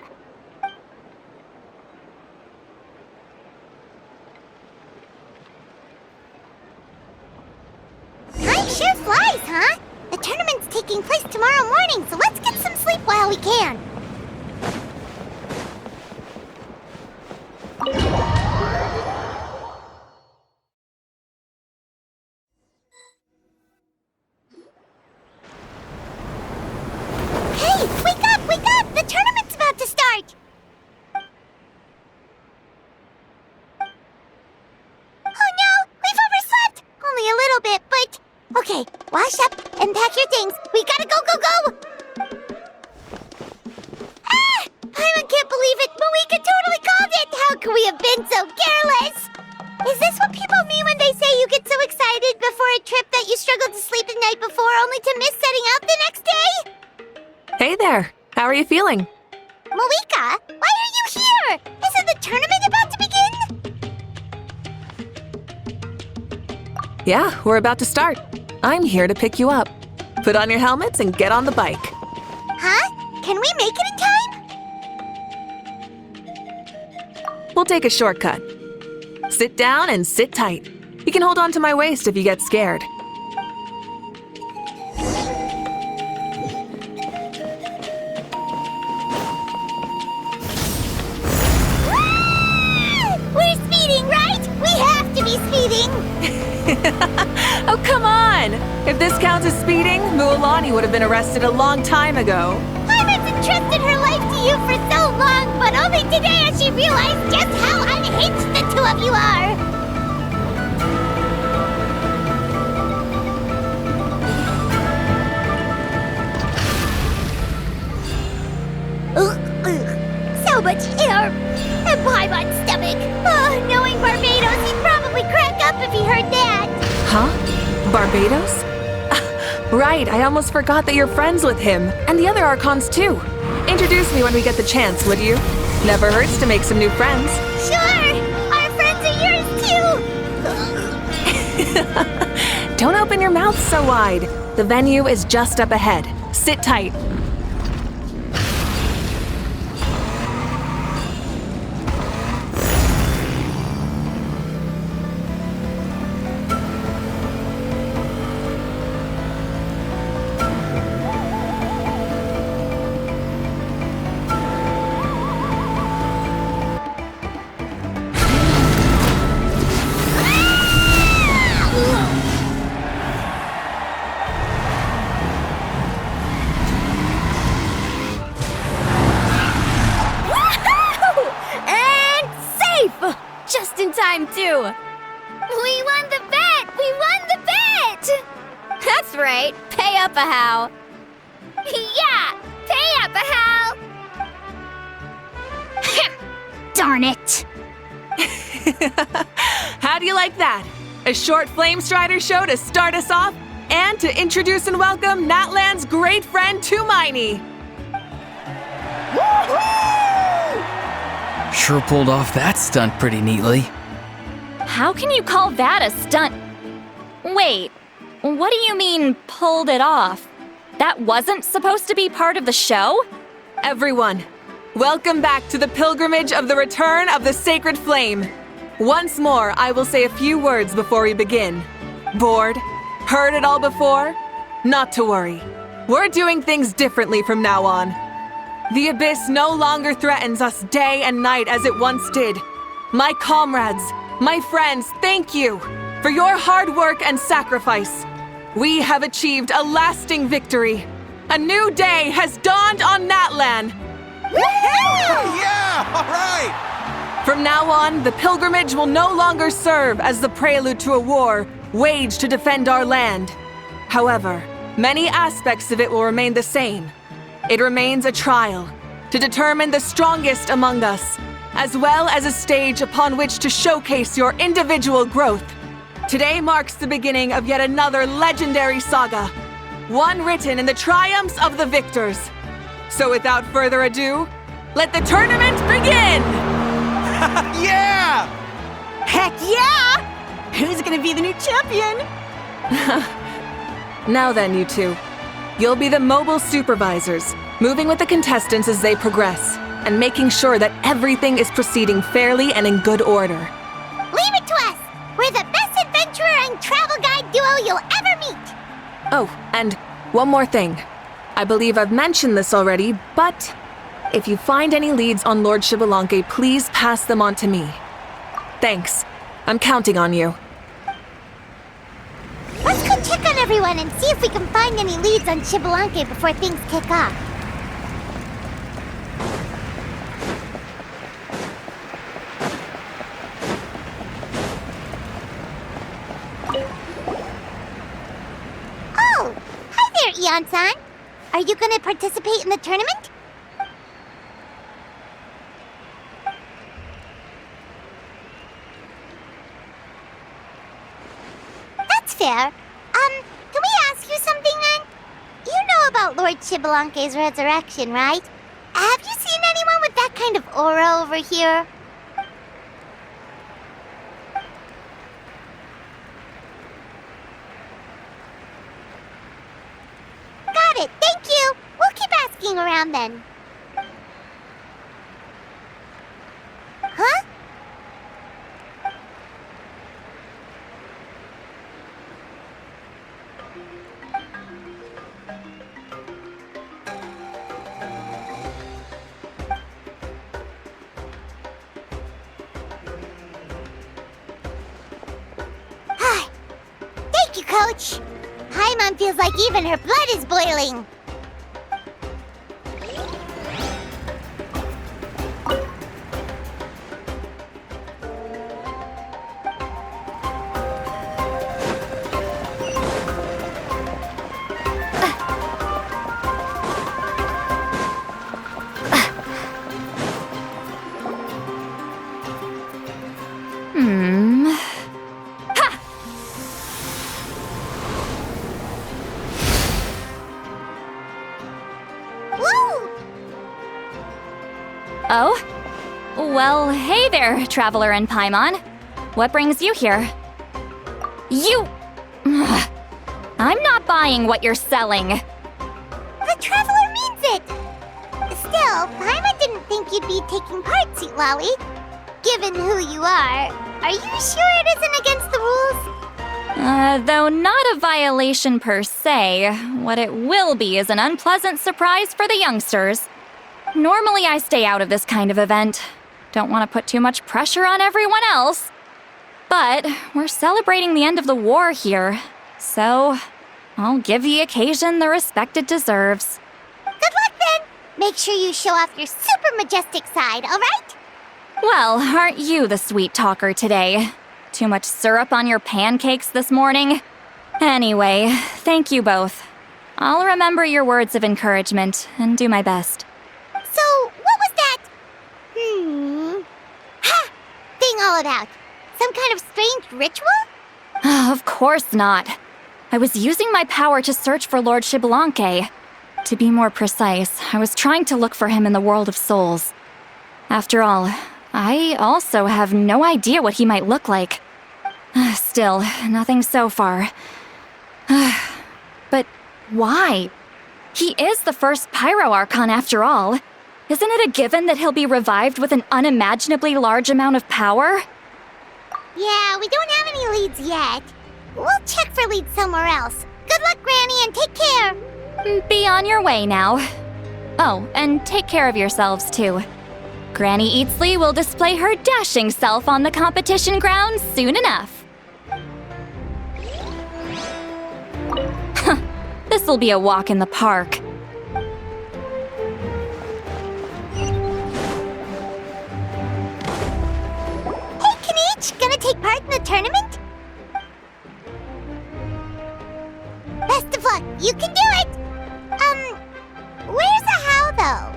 B: Time sure flies, huh? The tournament's taking place tomorrow morning, so let's get some sleep while we can. Hey, wake up, wake up! The tournament's about to start! Oh no, we've overslept! Only a little bit, but... Okay, wash up and pack your things. We gotta go, go, go! Ah! Paimon can't believe it! Mavuika totally called it! How could we have been so careless? Is this what people mean when they say you get so excited before a trip that you struggled to sleep the night before only to miss setting out the next day?
C: Hey there, how are you feeling?
B: Mavuika, why are you here? Isn't the tournament about to begin?
C: Yeah, we're about to start. I'm here to pick you up. Put on your helmets and get on the bike.
B: Huh? Can we make it in time?
C: We'll take a shortcut. Sit down and sit tight. You can hold on to my waist if you get scared.
B: We're speeding, right? We have to be speeding!
C: Oh, come on! If this counts as speeding, Mualani would have been arrested a long time ago.
B: Paimon's entrusted her life to you for so long, but only today has she realized just how unhinged the two of you are! So much air! And Paimon's stomach! Oh, knowing Barbados, he'd probably crack up if he heard that!
C: Huh? Barbados? Right, I almost forgot that you're friends with him, and the other Archons too. Introduce me when we get the chance, would you? Never hurts to make some new friends.
B: Sure! Our friends are yours too!
C: Don't open your mouth so wide. The venue is just up ahead. Sit tight.
G: time, too!
B: We won the bet! We won the bet!
G: That's right. Pay up a how.
B: Yeah! Pay up, Hal! Darn it!
C: How do you like that? A short Flame Strider show to start us off, and to introduce and welcome Natlan's great friend Tumaini.
H: Sure pulled off that stunt pretty neatly.
A: How can you call that a stunt? Wait, what do you mean, pulled it off? That wasn't supposed to be part of the show?
C: Everyone, welcome back to the pilgrimage of the return of the sacred flame. Once more, I will say a few words before we begin. Bored? Heard it all before? Not to worry. We're doing things differently from now on. The abyss no longer threatens us day and night as it once did. My comrades, my friends, thank you for your hard work and sacrifice. We have achieved a lasting victory. A new day has dawned on Natlan.
N: Yeah! All right!
C: From now on, the pilgrimage will no longer serve as the prelude to a war waged to defend our land. However, many aspects of it will remain the same. It remains a trial to determine the strongest among us, as well as a stage upon which to showcase your individual growth. Today marks the beginning of yet another legendary saga, one written in the triumphs of the victors. So without further ado, let the tournament begin!
N: Yeah!
D: Heck yeah! Who's gonna be the new champion?
C: Now then, you two. You'll be the mobile supervisors, moving with the contestants as they progress, and making sure that everything is proceeding fairly and in good order.
B: Leave it to us! We're the best adventurer and travel guide duo you'll ever meet!
C: Oh, and one more thing. I believe I've mentioned this already, but if you find any leads on Lord Xbalanque, please pass them on to me. Thanks. I'm counting on you.
B: Let's go check on everyone and see if we can find any leads on Xbalanque before things kick off. Oh! Hi there, Eon-san! Are you gonna participate in the tournament? That's fair. Can we ask you something then? You know about Lord Xbalanque's resurrection, right? Have you seen anyone with that kind of aura over here? Got it, thank you! We'll keep asking around then. Huh? Thank you, Coach! Paimon feels like even her blood is boiling.
A: Oh? Well, hey there, Traveler and Paimon. What brings you here? You... I'm not buying what you're selling.
B: The Traveler means it! Still, Paimon didn't think you'd be taking part, Sweet Lolly. Given who you are you sure it isn't against the rules?
A: Though not a violation per se, what it will be is an unpleasant surprise for the youngsters. Normally I stay out of this kind of event. Don't want to put too much pressure on everyone else. But we're celebrating the end of the war here, so I'll give the occasion the respect it deserves.
B: Good luck then! Make sure you show off your super majestic side, alright?
A: Well, aren't you the sweet talker today? Too much syrup on your pancakes this morning? Anyway, thank you both. I'll remember your words of encouragement and do my best.
B: So, what was that? Ha! Thing all about? Some kind of strange ritual?
A: Of course not. I was using my power to search for Lord Xbalanque. To be more precise, I was trying to look for him in the world of souls. After all, I also have no idea what he might look like. Still, nothing so far. But why? He is the first Pyro Archon after all. Isn't it a given that he'll be revived with an unimaginably large amount of power?
B: Yeah, we don't have any leads yet. We'll check for leads somewhere else. Good luck, Granny, and take care.
A: Be on your way now. Oh, and take care of yourselves too. Granny Eatsley will display her dashing self on the competition grounds soon enough. This'll be a walk in the park.
B: Hey, Kanich, gonna take part in the tournament? Best of luck, you can do it! Where's the how, though?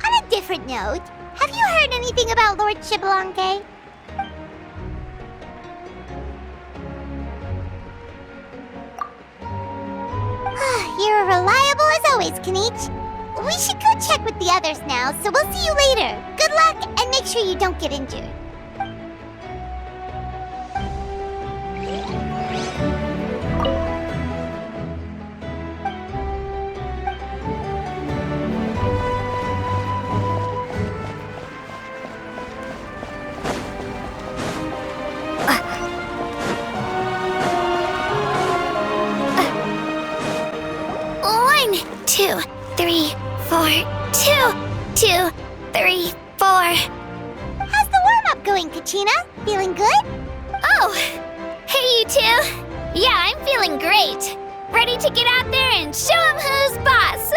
B: On a different note, have you heard anything about Lord Xbalanque? You're reliable as always, Kanich. We should go check with the others now, so we'll see you later. Good luck, and make sure you don't get injured.
D: Two, three, four. 2, 2, 3, 4.
B: How's the warm-up going, Kachina? Feeling good?
D: Oh, hey you two. Yeah, I'm feeling great. Ready to get out there and show 'em who's boss.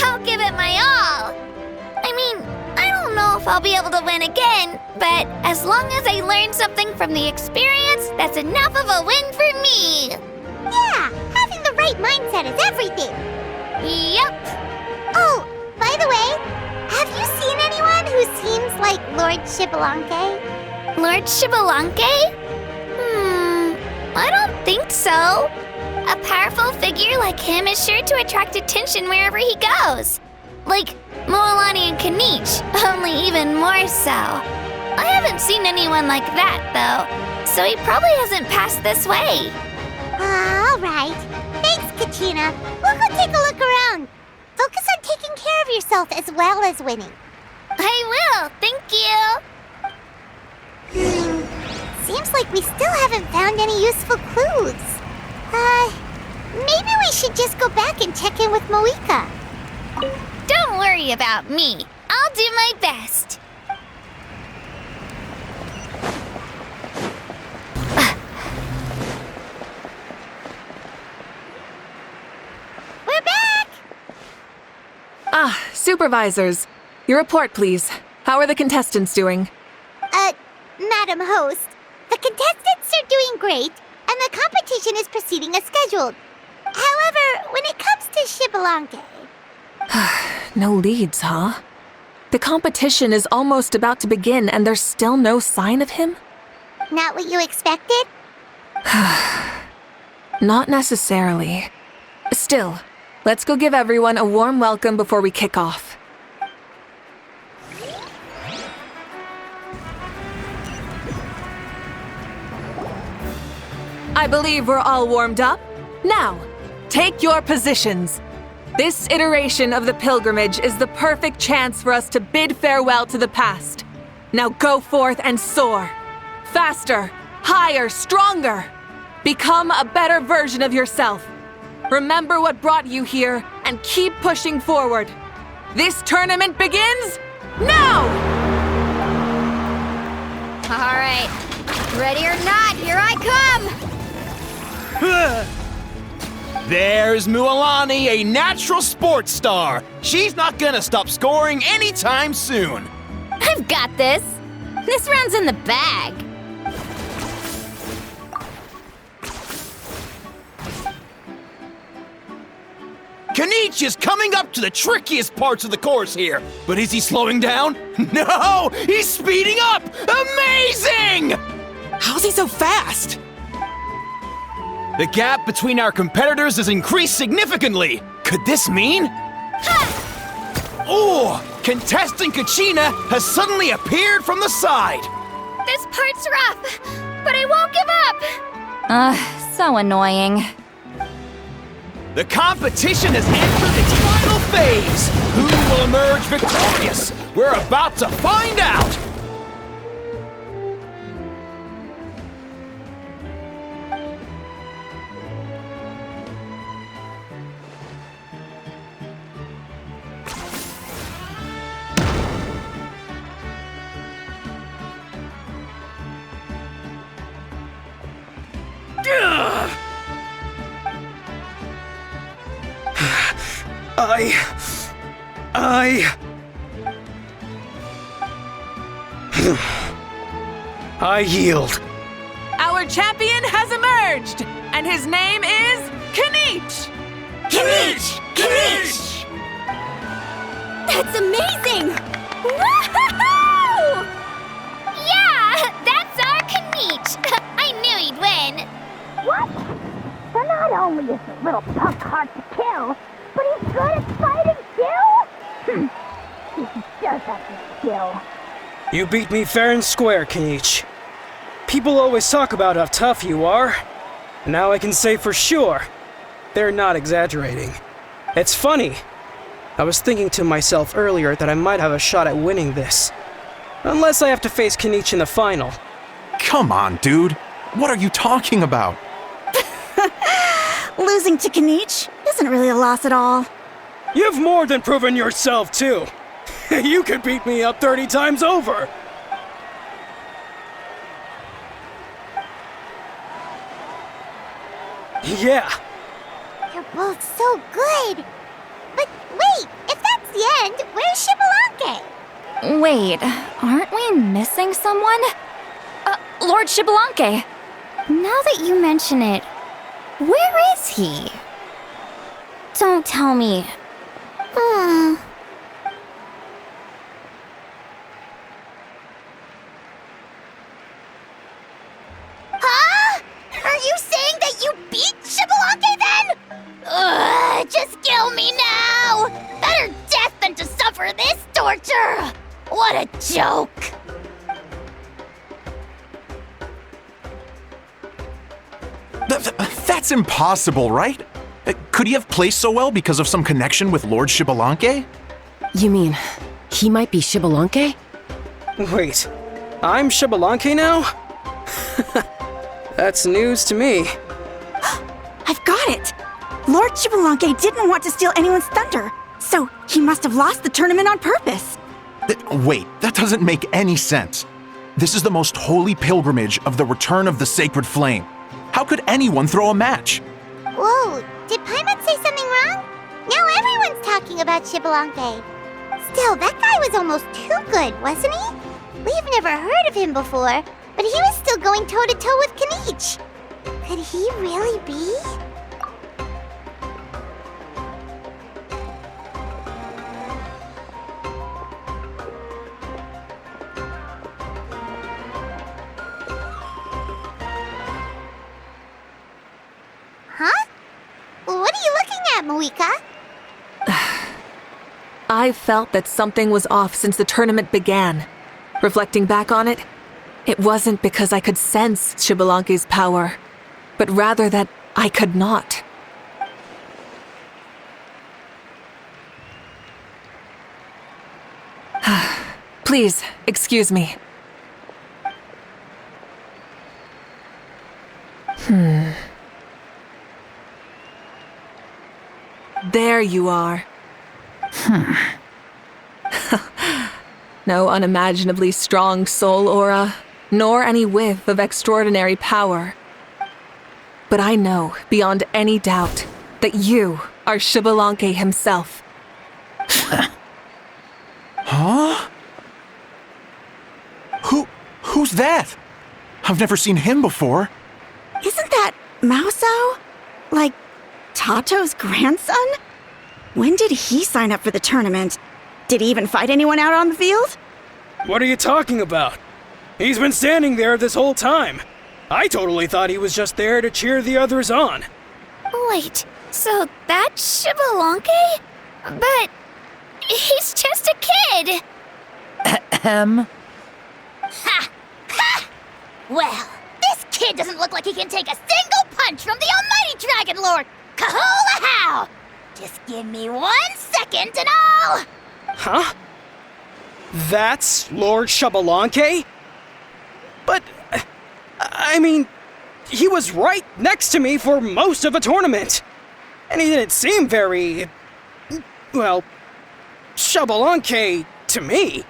D: I'll give it my all. I mean, I don't know if I'll be able to win again, but as long as I learn something from the experience, that's enough of a win for me.
B: Yeah, having the right mindset is everything.
D: Yep.
B: Oh, by the way, have you seen anyone who seems like Lord Xbalanque?
D: Lord Xbalanque? I don't think so. A powerful figure like him is sure to attract attention wherever he goes. Like Moalani and Kanich, only even more so. I haven't seen anyone like that, though, so he probably hasn't passed this way.
B: All right. Thanks, Kachina. We'll go take a look around. Focus on taking care of yourself as well as winning.
D: I will, thank you.
B: Seems like we still haven't found any useful clues. Maybe we should just go back and check in with Mavuika.
D: Don't worry about me. I'll do my best.
B: We're back!
C: Supervisors. Your report, please. How are the contestants doing?
B: Madam Host, the contestants are doing great, and the competition is proceeding as scheduled. However, when it comes to Xbalanque...
C: No leads, huh? The competition is almost about to begin and there's still no sign of him?
B: Not what you expected?
C: Not necessarily. Still, let's go give everyone a warm welcome before we kick off. I believe we're all warmed up. Now, take your positions. This iteration of the pilgrimage is the perfect chance for us to bid farewell to the past. Now go forth and soar. Faster, higher, stronger. Become a better version of yourself. Remember what brought you here and keep pushing forward. This tournament begins now!
G: All right. Ready or not, here I come!
N: There's Mualani, a natural sports star. She's not gonna stop scoring anytime soon.
G: I've got this. This round's in the bag.
N: Kanich is coming up to the trickiest parts of the course here. But is he slowing down? No! He's speeding up! Amazing!
M: How's he so fast?
N: The gap between our competitors has increased significantly. Could this mean? Oh! Contestant Kachina has suddenly appeared from the side.
D: This part's rough, but I won't give up.
A: So annoying.
N: The competition has entered its final phase. Who will emerge victorious? We're about to find out.
E: I yield.
C: Our champion has emerged, and his name is Kanich!
N: Kanich! Kanich!
G: That's amazing! Woohoo!
D: Yeah, that's our Kanich. I knew he'd win. What? So not only is the little punk hard to kill, but he's good at fighting too? He does have the skill.
E: You beat me fair and square, Kanich. People always talk about how tough you are. Now I can say for sure, they're not exaggerating. It's funny. I was thinking to myself earlier that I might have a shot at winning this. Unless I have to face Kanich in the final.
O: Come on, dude. What are you talking about?
B: Losing to Kanich isn't really a loss at all.
E: You've more than proven yourself, too. You could beat me up 30 times over. Yeah.
D: You're both so good. But wait, if that's the end, where's Shibalanke?
A: Wait, aren't we missing someone? Lord Shibalanke.
G: Now that you mention it, where is he? Don't tell me.
D: Huh? Are you saying that you beat Shibalanke then? Ugh, just kill me now! Better death than to suffer this torture! What a joke!
O: That's impossible, right? Could he have placed so well because of some connection with Lord Shibalanke?
J: You mean, he might be Shibalanke?
E: Wait, I'm Shibalanke now? That's news to me.
B: I've got it! Lord Shibalanke didn't want to steal anyone's thunder, so he must have lost the tournament on purpose.
O: Wait, that doesn't make any sense. This is the most holy pilgrimage of the return of the sacred flame. How could anyone throw a match?
D: Whoa, did Paimon say something wrong? Now everyone's talking about Shibalanke. Still, that guy was almost too good, wasn't he? We've never heard of him before, but he was still going toe-to-toe with Kanich. Could he really be? Huh? What are you looking at, Mavuika?
C: I felt that something was off since the tournament began. Reflecting back on it, it wasn't because I could sense Shibalanke's power, but rather that I could not. Please, excuse me. There you are. No unimaginably strong soul aura, nor any whiff of extraordinary power. but I know, beyond any doubt, that you are Xbalanque himself.
O: Huh? Who's that? I've never seen him before.
D: Isn't that Mauso? Like, Tato's grandson? When did he sign up for the tournament? Did he even fight anyone out on the field?
E: What are you talking about? He's been standing there this whole time. I totally thought he was just there to cheer the others on.
G: Wait, so that's Xbalanque? But he's just a kid.
B: Ha! Ha! Well, this kid doesn't look like he can take a single punch from the almighty Dragon Lord! Kahula how! Just give me 1 second and I'll...
E: Huh? That's Lord Xbalanque? But, I mean, he was right next to me for most of the tournament. And he didn't seem very, well, Xbalanque to me.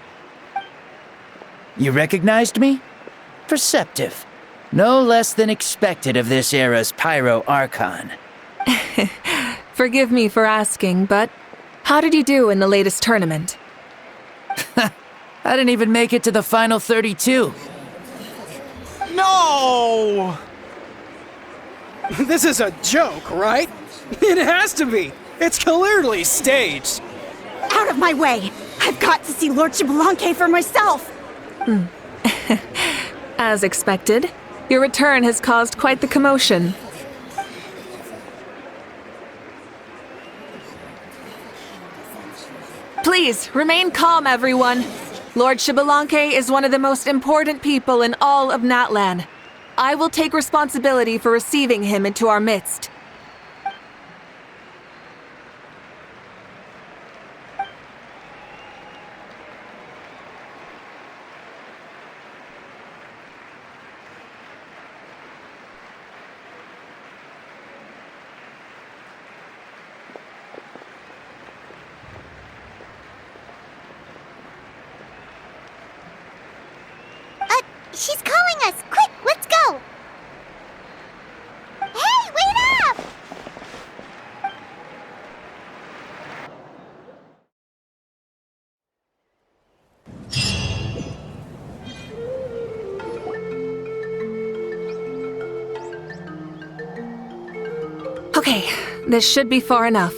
P: You recognized me? Perceptive. No less than expected of this era's Pyro Archon.
C: Forgive me for asking, but how did you do in the latest tournament?
P: I didn't even make it to the final 32.
O: No!
E: This is a joke, right? It has to be. It's clearly staged.
D: Out of my way! I've got to see Lord Xbalanque for myself!
C: As expected, your return has caused quite the commotion. Please, remain calm, everyone. Lord Xbalanque is one of the most important people in all of Natlan. I will take responsibility for receiving him into our midst.
B: She's calling us! Quick, let's go! Hey, wait up!
C: Okay, this should be far enough.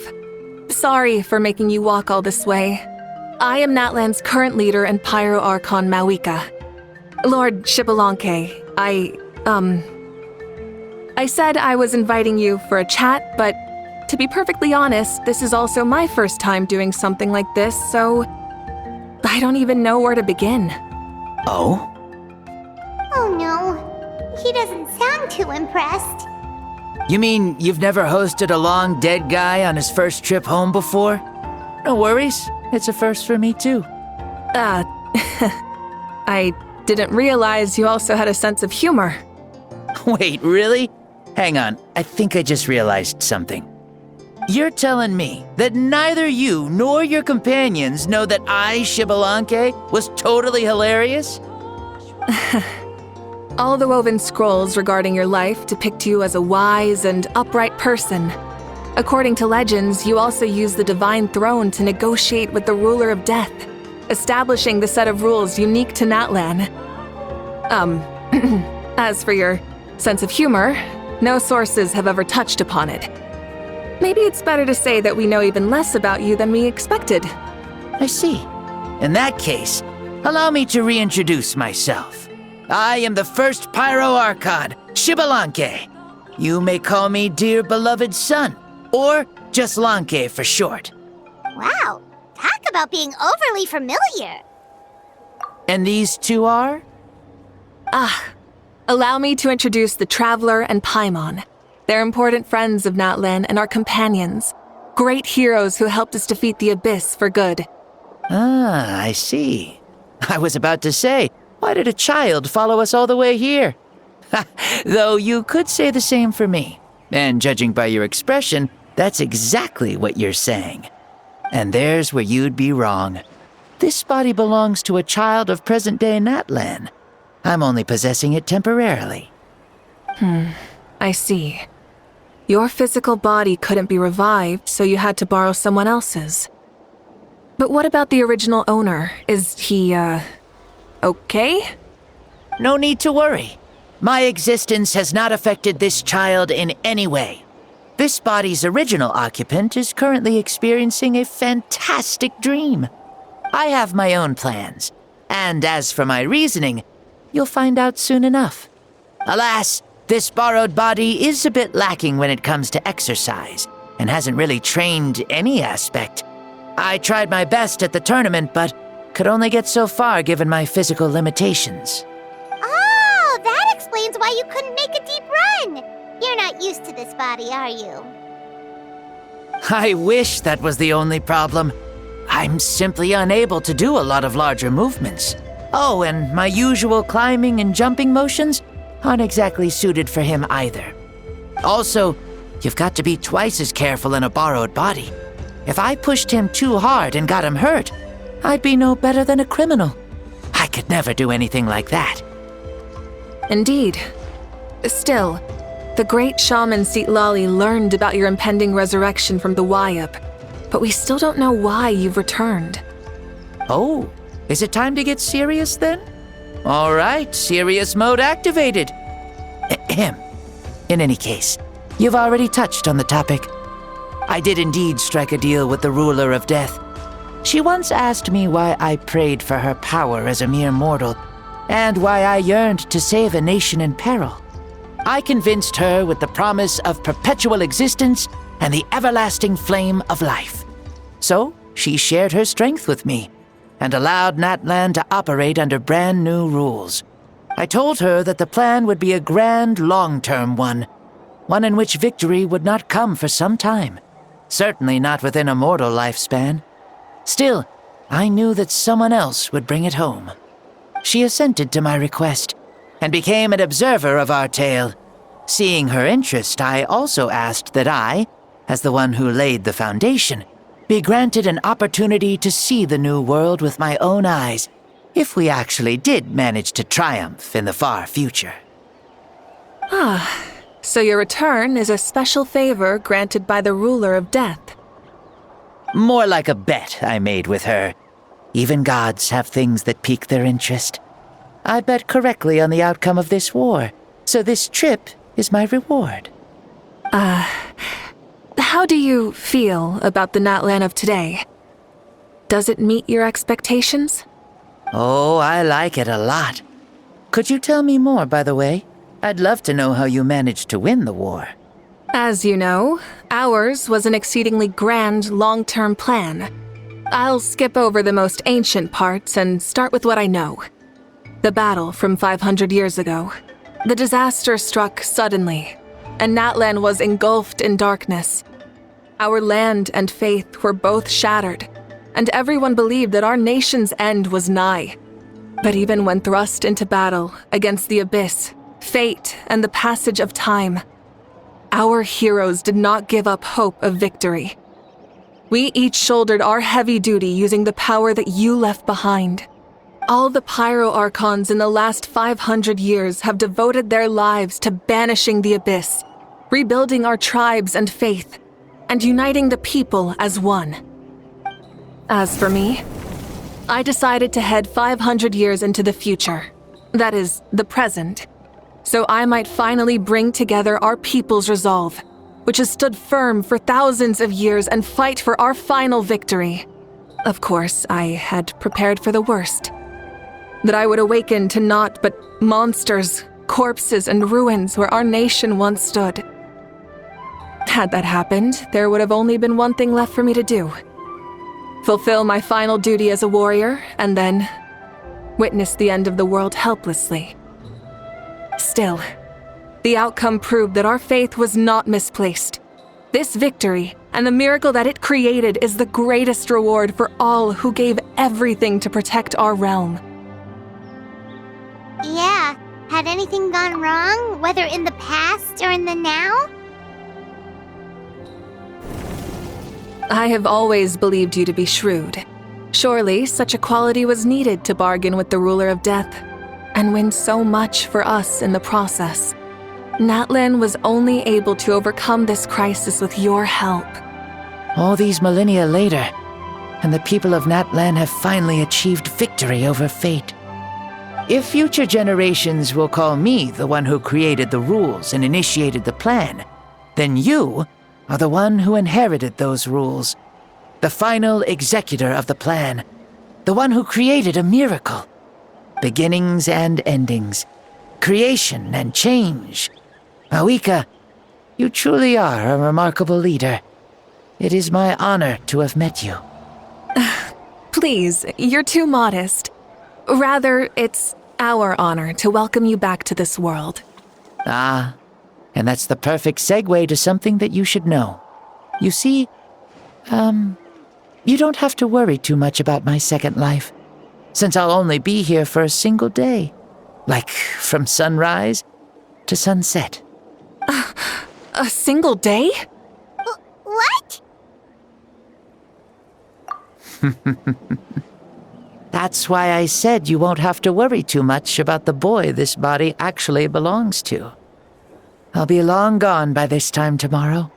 C: Sorry for making you walk all this way. I am Natlan's current leader and Pyro Archon Mavuika. Lord Xbalanque, I said I was inviting you for a chat, but to be perfectly honest, this is also my first time doing something like this, so I don't even know where to begin.
P: Oh?
B: Oh no, he doesn't sound too impressed.
P: You mean you've never hosted a long dead guy on his first trip home before? No worries, it's a first for me too.
C: I didn't realize you also had a sense of humor.
P: Wait, really? Hang on, I think I just realized something. You're telling me that neither you nor your companions know that I, Xbalanque, was totally hilarious?
C: All the woven scrolls regarding your life depict you as a wise and upright person. According to legends, you also use the Divine Throne to negotiate with the Ruler of Death, establishing the set of rules unique to Natlan. As for your sense of humor, no sources have ever touched upon it. Maybe it's better to say that we know even less about you than we expected.
P: I see. In that case, allow me to reintroduce myself. I am the first Pyro Archon, Xbalanque. You may call me dear beloved son, or just Lanque for short.
B: Wow, talk about being overly familiar.
P: And these two are?
C: Allow me to introduce the Traveler and Paimon. They're important friends of Natlan and our companions. Great heroes who helped us defeat the Abyss for good.
P: Ah, I see. I was about to say, why did a child follow us all the way here? Though you could say the same for me. And judging by your expression, that's exactly what you're saying. And there's where you'd be wrong. This body belongs to a child of present-day Natlan. I'm only possessing it temporarily.
C: I see. Your physical body couldn't be revived, so you had to borrow someone else's. But what about the original owner? Is he, okay?
P: No need to worry. My existence has not affected this child in any way. This body's original occupant is currently experiencing a fantastic dream. I have my own plans, and as for my reasoning, you'll find out soon enough. Alas, this borrowed body is a bit lacking when it comes to exercise, and hasn't really trained any aspect. I tried my best at the tournament, but could only get so far given my physical limitations.
D: Oh, that explains why you couldn't make a deep run. You're not used to this body, are you?
P: I wish that was the only problem. I'm simply unable to do a lot of larger movements. Oh, and my usual climbing and jumping motions aren't exactly suited for him either. Also, you've got to be twice as careful in a borrowed body. If I pushed him too hard and got him hurt, I'd be no better than a criminal. I could never do anything like that.
C: Indeed. Still, the great shaman Lali learned about your impending resurrection from the Wayup, but we still don't know why you've returned.
P: Oh, is it time to get serious then? All right, serious mode activated. Ahem. In any case, you've already touched on the topic. I did indeed strike a deal with the ruler of death. She once asked me why I prayed for her power as a mere mortal, and why I yearned to save a nation in peril. I convinced her with the promise of perpetual existence and the everlasting flame of life. So, she shared her strength with me, and allowed Natlan to operate under brand new rules. I told her that the plan would be a grand, long-term one in which victory would not come for some time, certainly not within a mortal lifespan. Still, I knew that someone else would bring it home. She assented to my request, and became an observer of our tale. Seeing her interest, I also asked that I, as the one who laid the foundation, be granted an opportunity to see the new world with my own eyes, if we actually did manage to triumph in the far future.
C: Ah, so your return is a special favor granted by the ruler of death.
P: More like a bet I made with her. Even gods have things that pique their interest. I bet correctly on the outcome of this war, so this trip is my reward.
C: How do you feel about the Natlan of today? Does it meet your expectations?
P: Oh, I like it a lot. Could you tell me more, by the way? I'd love to know how you managed to win the war.
C: As you know, ours was an exceedingly grand, long-term plan. I'll skip over the most ancient parts and start with what I know. The battle from 500 years ago. The disaster struck suddenly, and Natlan was engulfed in darkness. Our land and faith were both shattered, and everyone believed that our nation's end was nigh. But even when thrust into battle against the abyss, fate, and the passage of time, our heroes did not give up hope of victory. We each shouldered our heavy duty using the power that you left behind. All the Pyro Archons in the last 500 years have devoted their lives to banishing the abyss, rebuilding our tribes and faith, and uniting the people as one. As for me, I decided to head 500 years into the future, that is, the present, so I might finally bring together our people's resolve, which has stood firm for thousands of years, and fight for our final victory. Of course, I had prepared for the worst. That I would awaken to naught but monsters, corpses, and ruins where our nation once stood. Had that happened, there would have only been one thing left for me to do. Fulfill my final duty as a warrior, and then witness the end of the world helplessly. Still, the outcome proved that our faith was not misplaced. This victory, and the miracle that it created, is the greatest reward for all who gave everything to protect our realm.
D: Yeah, had anything gone wrong, whether in the past or in the now?
C: I have always believed you to be shrewd. Surely, such a quality was needed to bargain with the ruler of death, and win so much for us in the process. Natlan was only able to overcome this crisis with your help.
P: All these millennia later, and the people of Natlan have finally achieved victory over fate. If future generations will call me the one who created the rules and initiated the plan, then you are the one who inherited those rules. The final executor of the plan. The one who created a miracle. Beginnings and endings. Creation and change. Mavuika, you truly are a remarkable leader. It is my honor to have met you.
C: Please, you're too modest. Rather, it's our honor to welcome you back to this world.
P: Ah, and that's the perfect segue to something that you should know. You see, you don't have to worry too much about my second life, since I'll only be here for a single day. Like, from sunrise to sunset.
C: A single day?
B: What?
P: That's why I said you won't have to worry too much about the boy this body actually belongs to. I'll be long gone by this time tomorrow.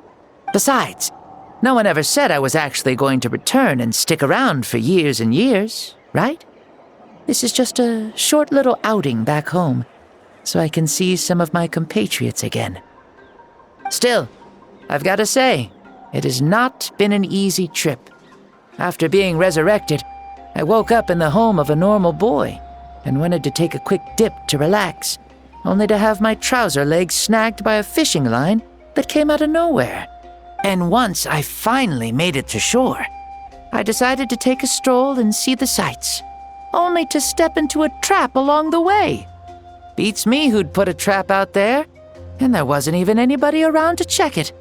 P: Besides, no one ever said I was actually going to return and stick around for years and years, right? This is just a short little outing back home, so I can see some of my compatriots again. Still, I've got to say, it has not been an easy trip. After being resurrected, I woke up in the home of a normal boy and wanted to take a quick dip to relax, only to have my trouser legs snagged by a fishing line that came out of nowhere. And once I finally made it to shore, I decided to take a stroll and see the sights, only to step into a trap along the way. Beats me who'd put a trap out there, and there wasn't even anybody around to check it.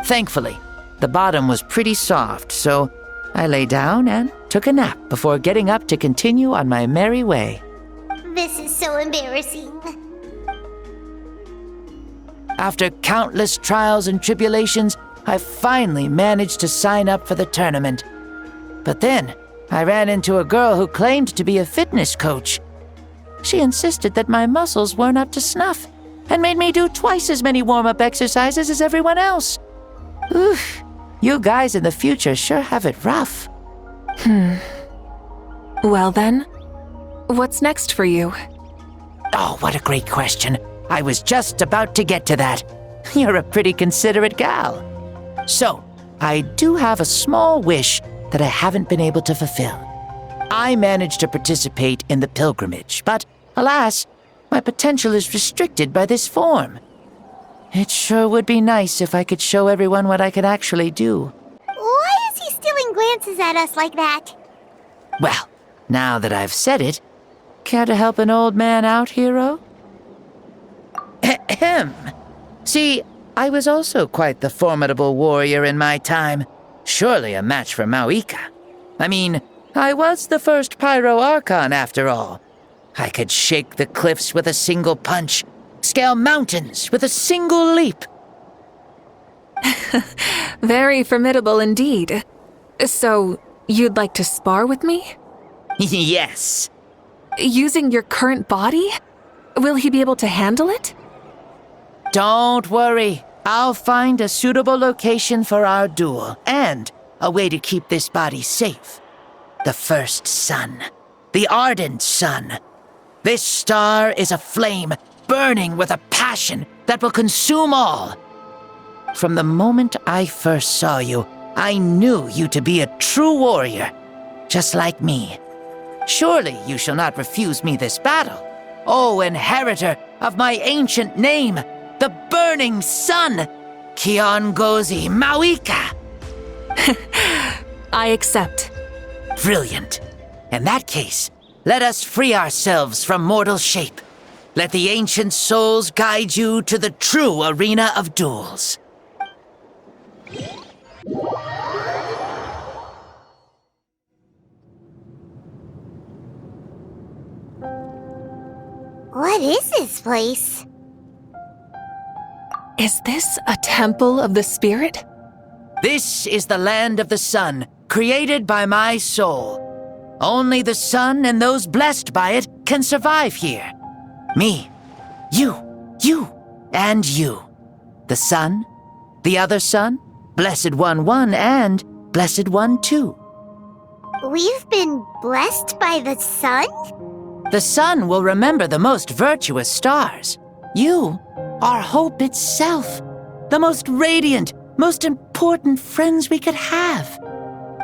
P: Thankfully, the bottom was pretty soft, so I lay down and took a nap before getting up to continue on my merry way.
B: This is so embarrassing.
P: After countless trials and tribulations, I finally managed to sign up for the tournament. But then, I ran into a girl who claimed to be a fitness coach. She insisted that my muscles weren't up to snuff, and made me do twice as many warm-up exercises as everyone else. Oof, you guys in the future sure have it rough.
C: Well then, what's next for you?
P: Oh, what a great question. I was just about to get to that. You're a pretty considerate gal. So, I do have a small wish that I haven't been able to fulfill. I managed to participate in the pilgrimage, but alas, my potential is restricted by this form. It sure would be nice if I could show everyone what I can actually do.
B: Why is he stealing glances at us like that?
P: Well, now that I've said it, care to help an old man out, hero? Ahem. See, I was also quite the formidable warrior in my time. Surely a match for Mavuika. I mean, I was the first Pyro Archon after all. I could shake the cliffs with a single punch, scale mountains with a single leap.
C: Very formidable indeed. So, you'd like to spar with me?
P: Yes.
C: Using your current body? Will he be able to handle it?
P: Don't worry. I'll find a suitable location for our duel, and a way to keep this body safe. The first sun. The ardent sun. This star is a flame, burning with a passion that will consume all. From the moment I first saw you, I knew you to be a true warrior, just like me. Surely you shall not refuse me this battle, O inheritor of my ancient name, the burning sun, Kiongozi Mavuika.
C: I accept.
P: Brilliant. In that case, let us free ourselves from mortal shape. Let the ancient souls guide you to the true arena of duels.
B: What is this place?
C: Is this a temple of the spirit?
P: This is the land of the sun, created by my soul. Only the sun and those blessed by it can survive here. Me, you, and you. The sun, the other sun, Blessed One 1, and Blessed One 2.
D: We've been blessed by the sun?
P: The sun will remember the most virtuous stars. You are hope itself, the most radiant, most important friends we could have.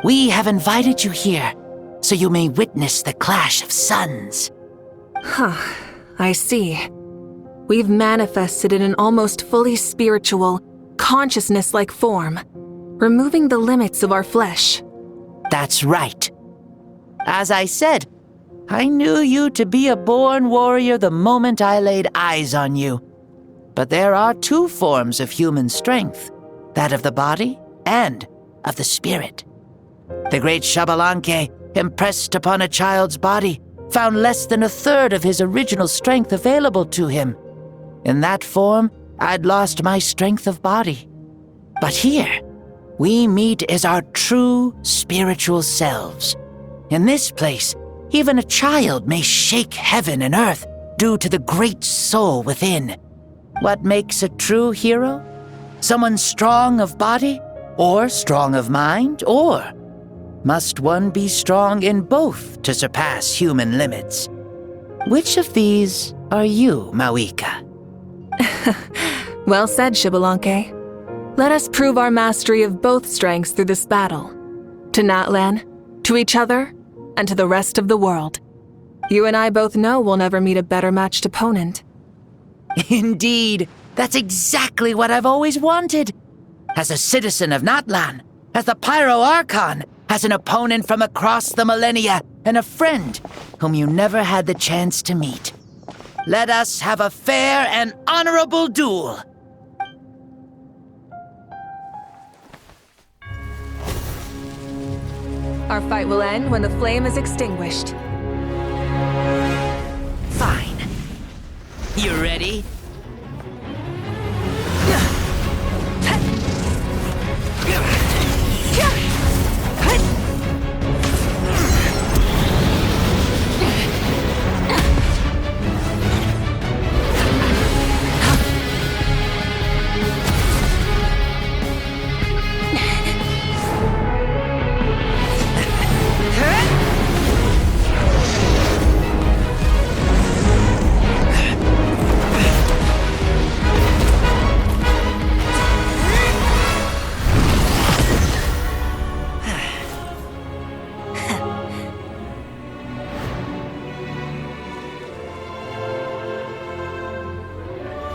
P: We have invited you here so you may witness the clash of suns.
C: Huh, I see. We've manifested in an almost fully spiritual, consciousness-like form, removing the limits of our flesh.
P: That's right. As I said, I knew you to be a born warrior the moment I laid eyes on you. But there are two forms of human strength, that of the body and of the spirit. The great Xbalanque, impressed upon a child's body, found less than a third of his original strength available to him. In that form, I'd lost my strength of body. But here, we meet as our true spiritual selves. In this place, even a child may shake heaven and earth due to the great soul within. What makes a true hero? Someone strong of body, or strong of mind, or must one be strong in both to surpass human limits? Which of these are you, Mavuika?
C: Well said, Xbalanque. Let us prove our mastery of both strengths through this battle. To Natlan, to each other, and to the rest of the world. You and I both know we'll never meet a better matched opponent.
P: Indeed, that's exactly what I've always wanted. As a citizen of Natlan, as the Pyro Archon, as an opponent from across the millennia, and a friend whom you never had the chance to meet. Let us have a fair and honorable duel.
C: Our fight will end when the flame is extinguished.
P: Fine. You ready?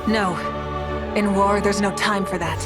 C: No. In war, there's no time for that.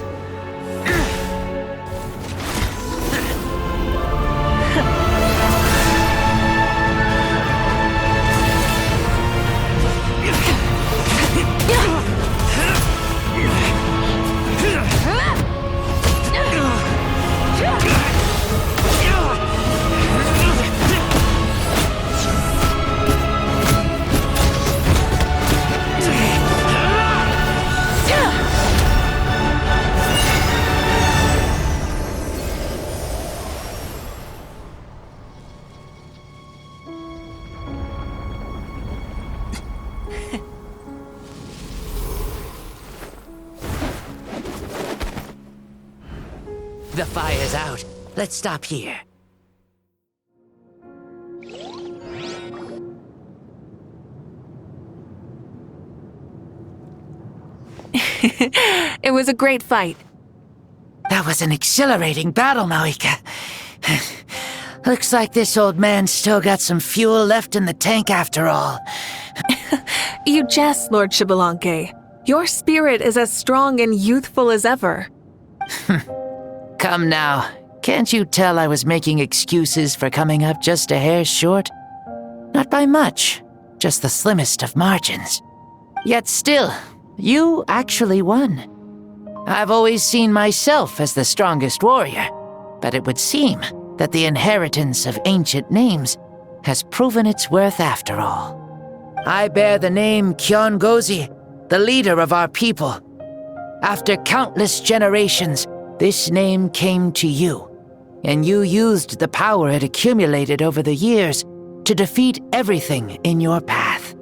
P: The fire's out. Let's stop here.
C: It was a great fight.
P: That was an exhilarating battle, Mavuika. Looks like this old man's still got some fuel left in the tank after all.
C: You jest, Lord Xbalanque. Your spirit is as strong and youthful as ever.
P: Come now. Can't you tell I was making excuses for coming up just a hair short? Not by much, just the slimmest of margins. Yet still, you actually won. I've always seen myself as the strongest warrior, but it would seem that the inheritance of ancient names has proven its worth after all. I bear the name Kiongozi, the leader of our people. After countless generations, this name came to you, and you used the power it accumulated over the years to defeat everything in your path.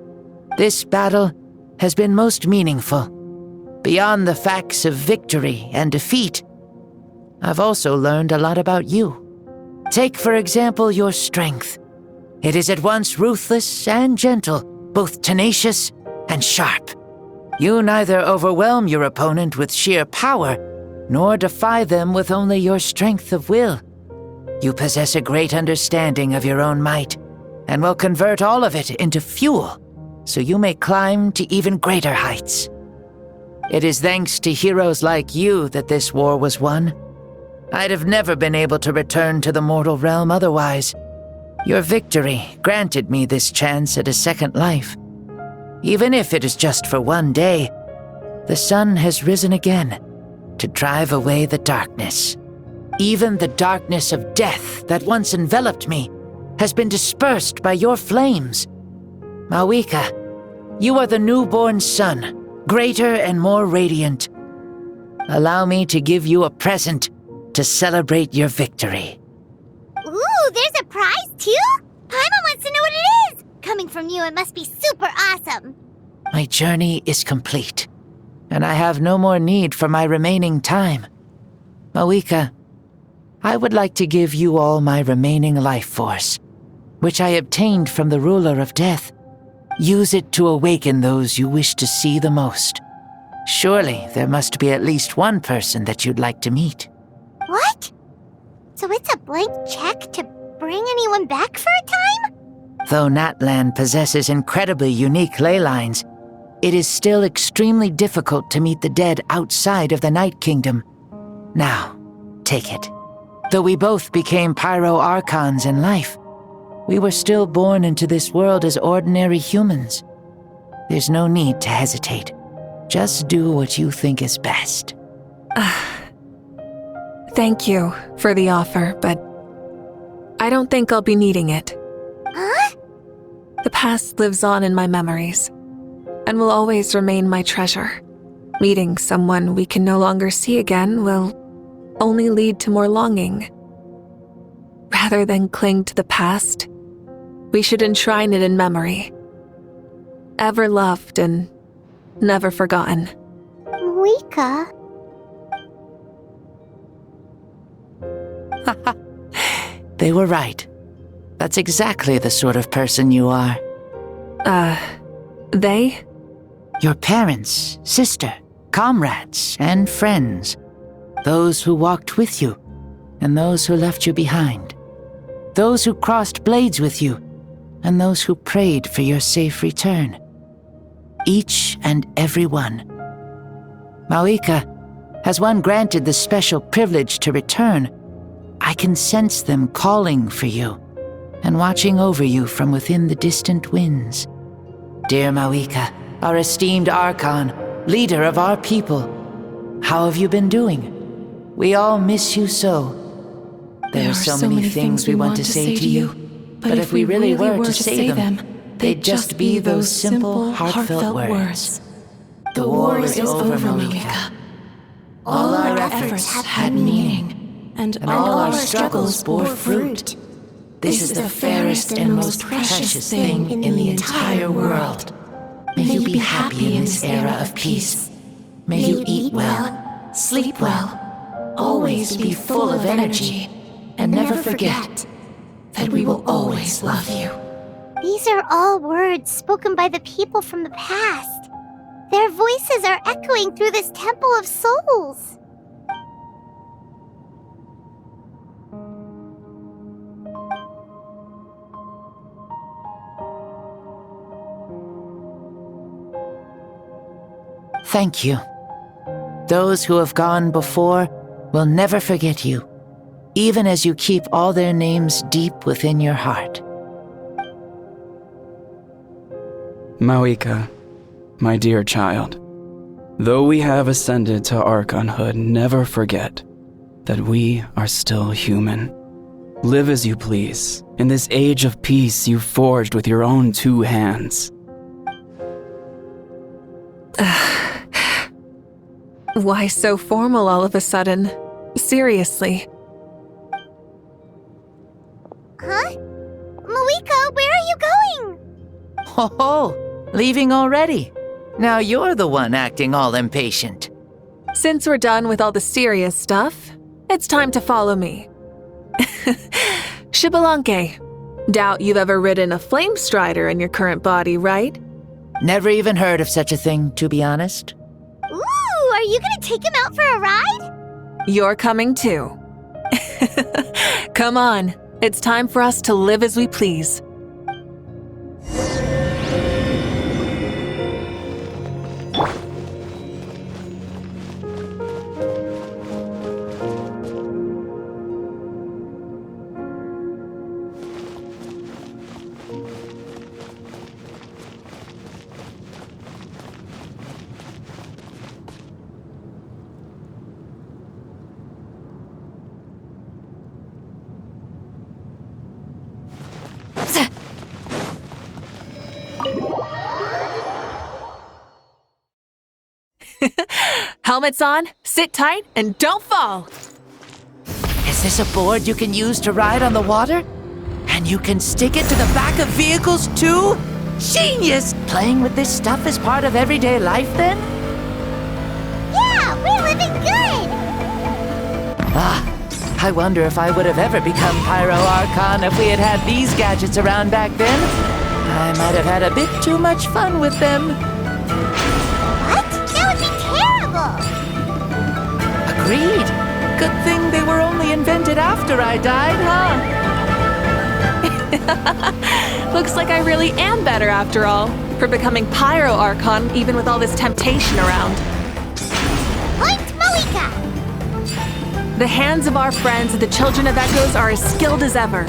P: This battle has been most meaningful, Beyond the facts of victory and defeat, I've also learned a lot about you. Take, for example, your strength. It is at once ruthless and gentle, both tenacious and sharp. You neither overwhelm your opponent with sheer power, nor defy them with only your strength of will. You possess a great understanding of your own might, and will convert all of it into fuel, so you may climb to even greater heights. It is thanks to heroes like you that this war was won. I'd have never been able to return to the mortal realm otherwise. Your victory granted me this chance at a second life. Even if it is just for one day, the sun has risen again to drive away the darkness. Even the darkness of death that once enveloped me has been dispersed by your flames. Mavuika, you are the newborn sun, greater and more radiant. Allow me to give you a present to celebrate your victory.
B: Ooh, there's a prize too? Paimon wants to know what it is! Coming from you, it must be super awesome.
P: My journey is complete, and I have no more need for my remaining time. Mavuika, I would like to give you all my remaining life force, which I obtained from the ruler of death. Use it to awaken those you wish to see the most. Surely there must be at least one person that you'd like to meet.
B: What? So it's a blank check to bring anyone back for a time?
P: Though Natlan possesses incredibly unique ley lines, it is still extremely difficult to meet the dead outside of the Night Kingdom. Now, take it. Though we both became Pyro-Archons in life, we were still born into this world as ordinary humans. There's no need to hesitate. Just do what you think is best.
C: Thank you for the offer, but I don't think I'll be needing it.
B: Huh?
C: The past lives on in my memories, and will always remain my treasure. Meeting someone we can no longer see again will only lead to more longing. Rather than cling to the past, we should enshrine it in memory. Ever loved and never forgotten.
B: Mavuika?
P: They were right. That's exactly the sort of person you are.
C: They?
P: Your parents, sister, comrades, and friends. Those who walked with you, and those who left you behind. Those who crossed blades with you, and those who prayed for your safe return. Each and every one. Mavuika, as one granted the special privilege to return, I can sense them calling for you, and watching over you from within the distant winds. Dear Mavuika, our esteemed Archon, leader of our people, how have you been doing? We all miss you so. There are so many things we want to say to you, but if we really were to say them, they'd just be those simple, heartfelt words. The war is over, Mavuika. All our efforts had meaning, and all our struggles bore fruit. This is the fairest and most precious thing in the entire world. May you be happy in this era of peace. May you eat well, sleep well, always be full of energy, and never forget that we will always love you.
B: These are all words spoken by the people from the past. Their voices are echoing through this Temple of Souls.
P: Thank you. Those who have gone before will never forget you, even as you keep all their names deep within your heart.
Q: Mavuika, my dear child, though we have ascended to Archonhood, never forget that we are still human. Live as you please, in this age of peace you forged with your own 2 hands.
C: Why so formal all of a sudden? Seriously.
B: Huh? Mavuika, where are you going?
P: Ho ho! Leaving already? Now you're the one acting all impatient.
C: Since we're done with all the serious stuff, it's time to follow me. Xbalanque, doubt you've ever ridden a flame strider in your current body, right?
P: Never even heard of such a thing, to be honest.
B: Ooh, are you gonna take him out for a ride?
C: You're coming too. Come on, it's time for us to live as we please. Helmets on, sit tight, and don't fall!
P: Is this a board you can use to ride on the water? And you can stick it to the back of vehicles too? Genius! Playing with this stuff is part of everyday life then?
B: Yeah, we're living good!
P: I wonder if I would have ever become Pyro Archon if we had had these gadgets around back then. I might have had a bit too much fun with them.
B: What? That would be terrible!
P: Agreed. Good thing they were only invented after I died,
C: huh? Looks like I really am better after all, for becoming Pyro Archon even with all this temptation around.
B: Point Mavuika!
C: The hands of our friends, the Children of Echoes, are as skilled as ever.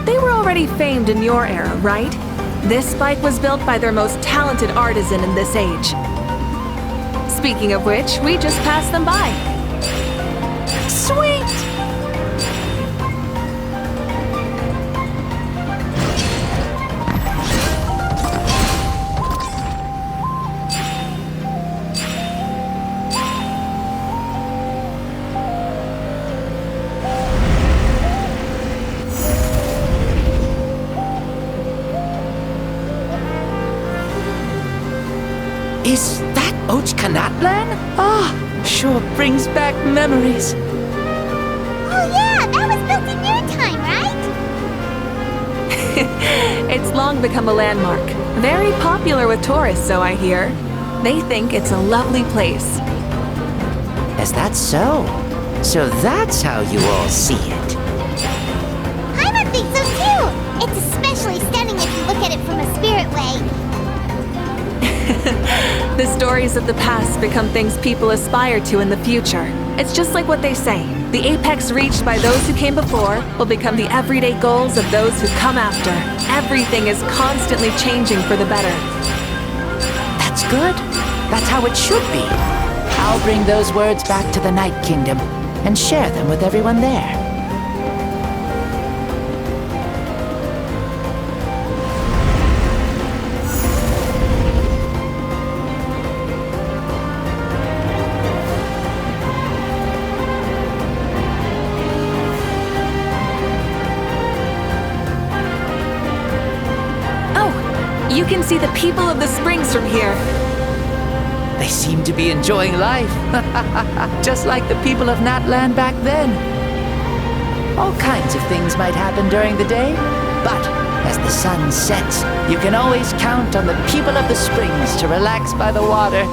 C: They were already famed in your era, right? This bike was built by their most talented artisan in this age. Speaking of which, we just passed them by.
P: Sweet! Is that Ochkanatlan? Sure brings back memories.
B: Oh yeah, that was built in your time, right?
C: It's long become a landmark. Very popular with tourists, so I hear. They think it's a lovely place.
P: Is that so? So that's how you all see it.
B: I think so too! It's especially stunning if you look at it from a spirit way.
C: The stories of the past become things people aspire to in the future. It's just like what they say. The apex reached by those who came before will become the everyday goals of those who come after. Everything is constantly changing for the better.
P: That's good. That's how it should be. I'll bring those words back to the Night Kingdom and share them with everyone there.
C: You can see the people of the springs from here.
P: They seem to be enjoying life. Just like the people of Natland back then. All kinds of things might happen during the day, but as the sun sets, you can always count on the people of the springs to relax by the water,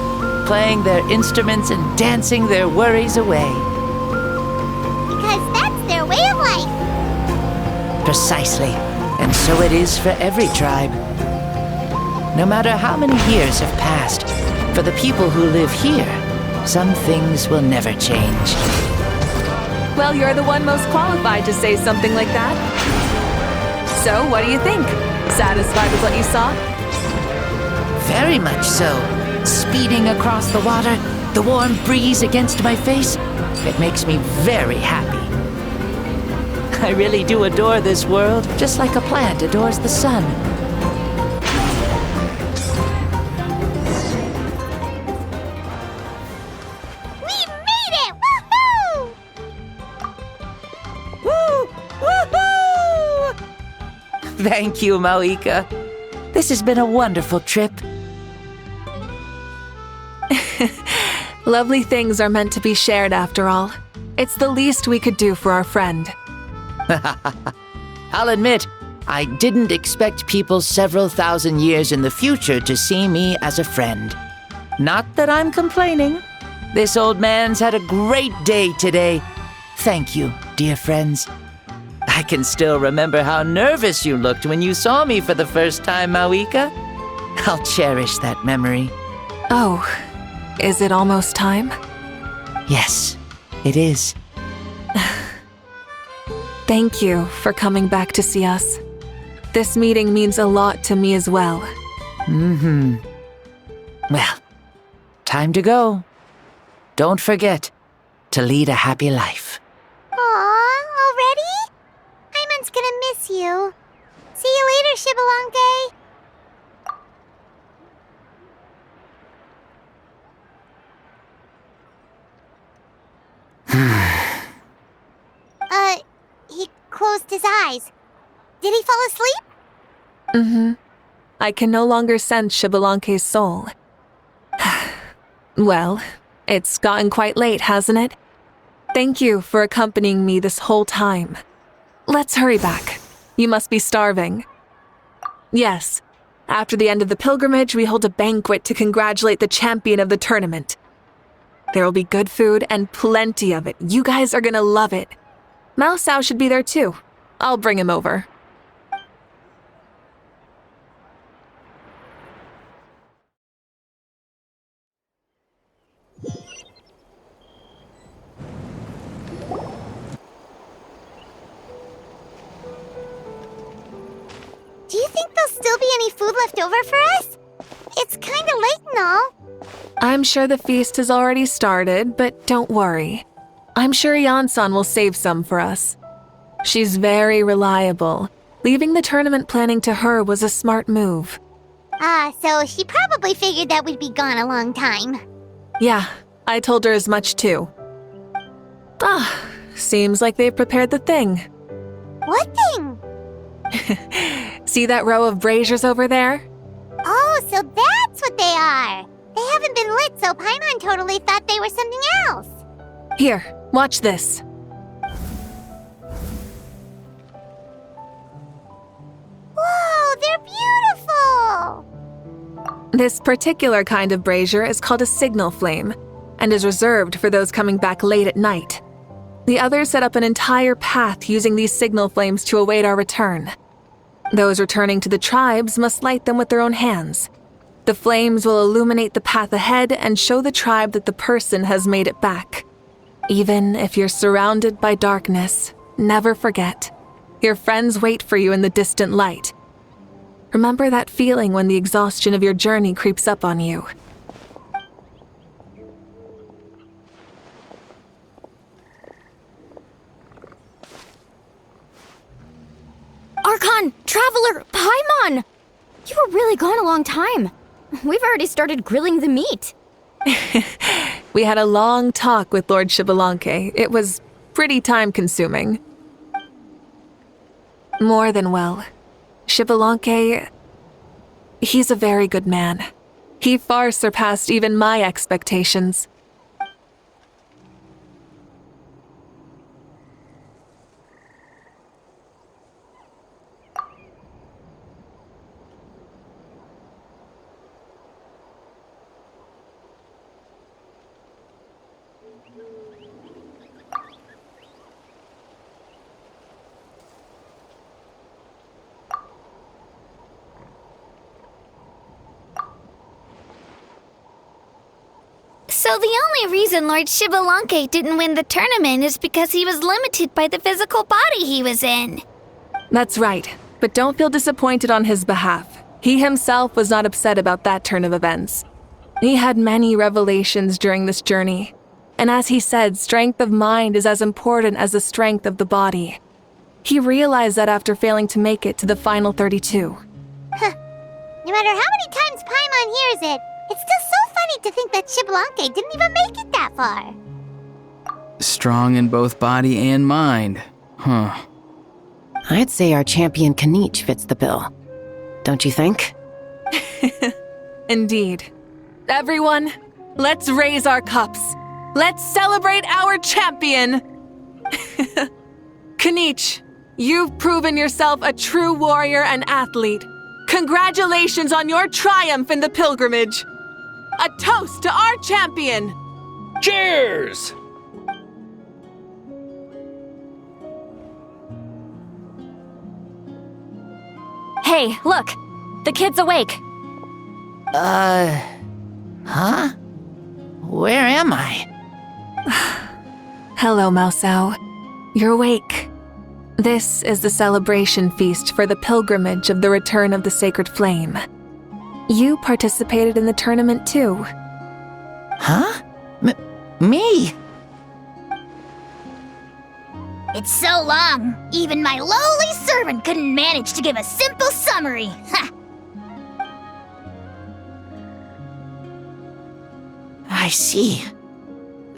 P: playing their instruments and dancing their worries away.
B: Because that's their way of life.
P: Precisely. And so it is for every tribe. No matter how many years have passed, for the people who live here, some things will never change.
C: Well, you're the one most qualified to say something like that. So, what do you think? Satisfied with what you saw?
P: Very much so. Speeding across the water, the warm breeze against my face, it makes me very happy. I really do adore this world, just like a plant adores the sun. Thank you, Mavuika. This has been a wonderful trip.
C: Lovely things are meant to be shared after all. It's the least we could do for our friend.
P: I'll admit, I didn't expect people several thousand years in the future to see me as a friend. Not that I'm complaining. This old man's had a great day today. Thank you, dear friends. I can still remember how nervous you looked when you saw me for the first time, Mavuika. I'll cherish that memory.
C: Oh, is it almost time?
P: Yes, it is.
C: Thank you for coming back to see us. This meeting means a lot to me as well.
P: Well, time to go. Don't forget to lead a happy life.
B: Aw, already? Hyman's gonna miss you. See you later, Shibalonke. He closed his eyes. Did he fall asleep?
C: I can no longer sense Shibalonke's soul. Well, it's gotten quite late, hasn't it? Thank you for accompanying me this whole time. Let's hurry back. You must be starving. Yes, after the end of the pilgrimage, we hold a banquet to congratulate the champion of the tournament. There will be good food and plenty of it. You guys are gonna love it. Mao Sao should be there too. I'll bring him over.
B: Do you think there'll still be any food left over for us? It's kinda late and all.
C: I'm sure the feast has already started, but don't worry. I'm sure Yan-san will save some for us. She's very reliable. Leaving the tournament planning to her was a smart move.
B: So she probably figured that we'd be gone a long time.
C: Yeah, I told her as much too. Seems like they've prepared the thing.
B: What thing?
C: See that row of braziers over there?
B: Oh, so that's what they are. They haven't been lit, so Paimon totally thought they were something else.
C: Here, watch this.
B: Whoa, they're beautiful!
C: This particular kind of brazier is called a signal flame, and is reserved for those coming back late at night. The others set up an entire path using these signal flames to await our return. Those returning to the tribes must light them with their own hands. The flames will illuminate the path ahead and show the tribe that the person has made it back. Even if you're surrounded by darkness, never forget. Your friends wait for you in the distant light. Remember that feeling when the exhaustion of your journey creeps up on you.
G: Archon! Traveler! Paimon! You were really gone a long time. We've already started grilling the meat.
C: We had a long talk with Lord Shibalonke. It was pretty time-consuming. More than well. Shibalonke, he's a very good man. He far surpassed even my expectations.
G: So the only reason Lord Shibalonke didn't win the tournament is because he was limited by the physical body he was in.
C: That's right, but don't feel disappointed on his behalf. He himself was not upset about that turn of events. He had many revelations during this journey, and as he said, strength of mind is as important as the strength of the body. He realized that after failing to make it to the final 32.
B: No matter how many times Paimon hears it, it's still so funny to think that Shibalonke didn't even make it that far.
H: Strong in both body and mind. Huh.
J: I'd say our champion Kanich fits the bill. Don't you think?
C: Indeed. Everyone, Let's raise our cups. Let's celebrate our champion! Kanich, you've proven yourself a true warrior and athlete. Congratulations on your triumph in the pilgrimage. A toast to our champion!
E: Cheers!
A: Hey, look! The kid's awake.
P: Huh? Where am I?
C: Hello, Mausau. You're awake. This is the celebration feast for the pilgrimage of the return of the sacred flame. You participated in the tournament too.
P: Huh? Me?
B: It's so long, even my lowly servant couldn't manage to give a simple summary. Ha!
P: I see.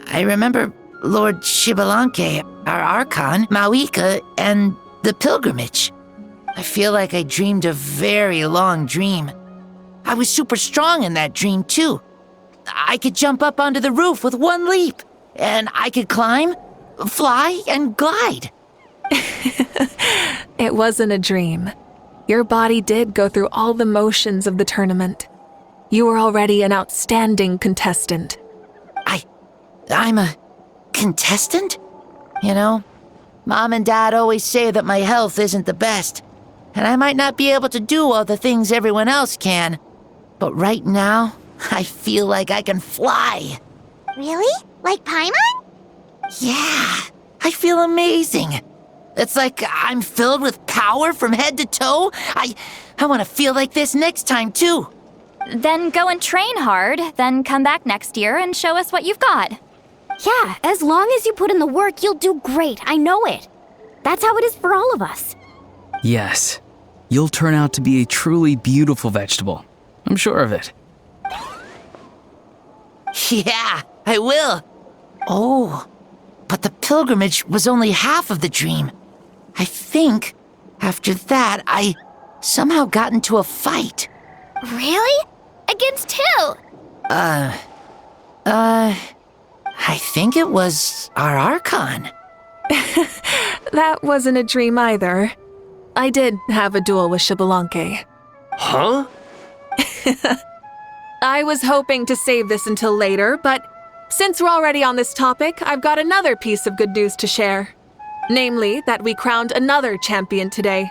P: I remember Lord Shibalanke, our Archon, Mavuika, and the pilgrimage. I feel like I dreamed a very long dream. I was super strong in that dream, too. I could jump up onto the roof with one leap, and I could climb, fly, and glide.
C: It wasn't a dream. Your body did go through all the motions of the tournament. You were already an outstanding contestant.
P: I'm a contestant? You know, Mom and Dad always say that my health isn't the best, and I might not be able to do all the things everyone else can. But right now, I feel like I can fly.
B: Really? Like Paimon?
P: Yeah, I feel amazing. It's like I'm filled with power from head to toe. I want to feel like this next time, too.
A: Then go and train hard, then come back next year and show us what you've got.
G: Yeah, as long as you put in the work, you'll do great. I know it. That's how it is for all of us.
H: Yes, you'll turn out to be a truly beautiful vegetable. I'm sure of it.
P: Yeah, I will. Oh, but the pilgrimage was only half of the dream. I think after that, I somehow got into a fight.
B: Really? Against who?
P: I think it was our Archon.
C: That wasn't a dream either. I did have a duel with Shibalanke.
E: Huh?
C: I was hoping to save this until later, but since we're already on this topic, I've got another piece of good news to share. Namely, that we crowned another champion today.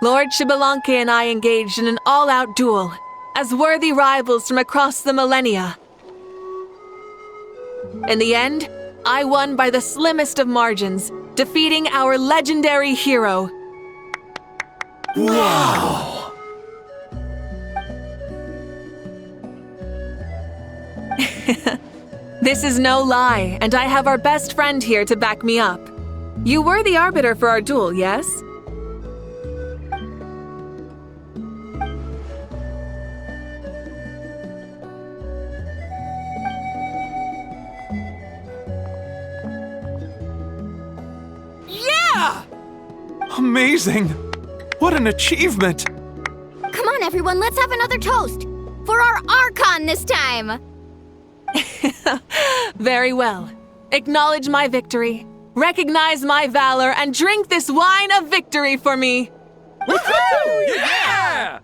C: Lord Shibalanke and I engaged in an all-out duel, as worthy rivals from across the millennia. In the end, I won by the slimmest of margins, defeating our legendary hero.
N: Wow!
C: This is no lie, and I have our best friend here to back me up. You were the arbiter for our duel, yes?
L: Yeah! Amazing! What an achievement!
G: Come on, everyone, let's have another toast. For our Archon this time.
C: Very well. Acknowledge my victory, recognize my valor, and drink this wine of victory for me.
L: Woohoo! Yeah!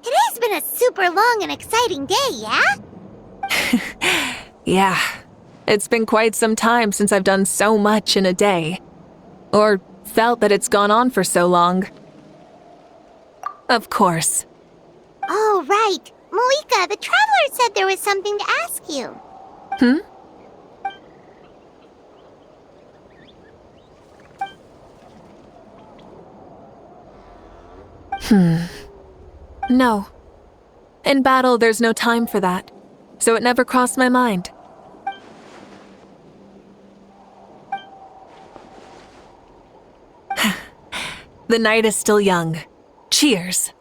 B: It has been a super long and exciting day, yeah?
C: Yeah, it's been quite some time since I've done so much in a day. Or felt that it's gone on for so long. Of course.
B: Oh, right. Mavuika, the traveler said there was something to ask you.
C: No. In battle, there's no time for that, so it never crossed my mind. The night is still young. Cheers.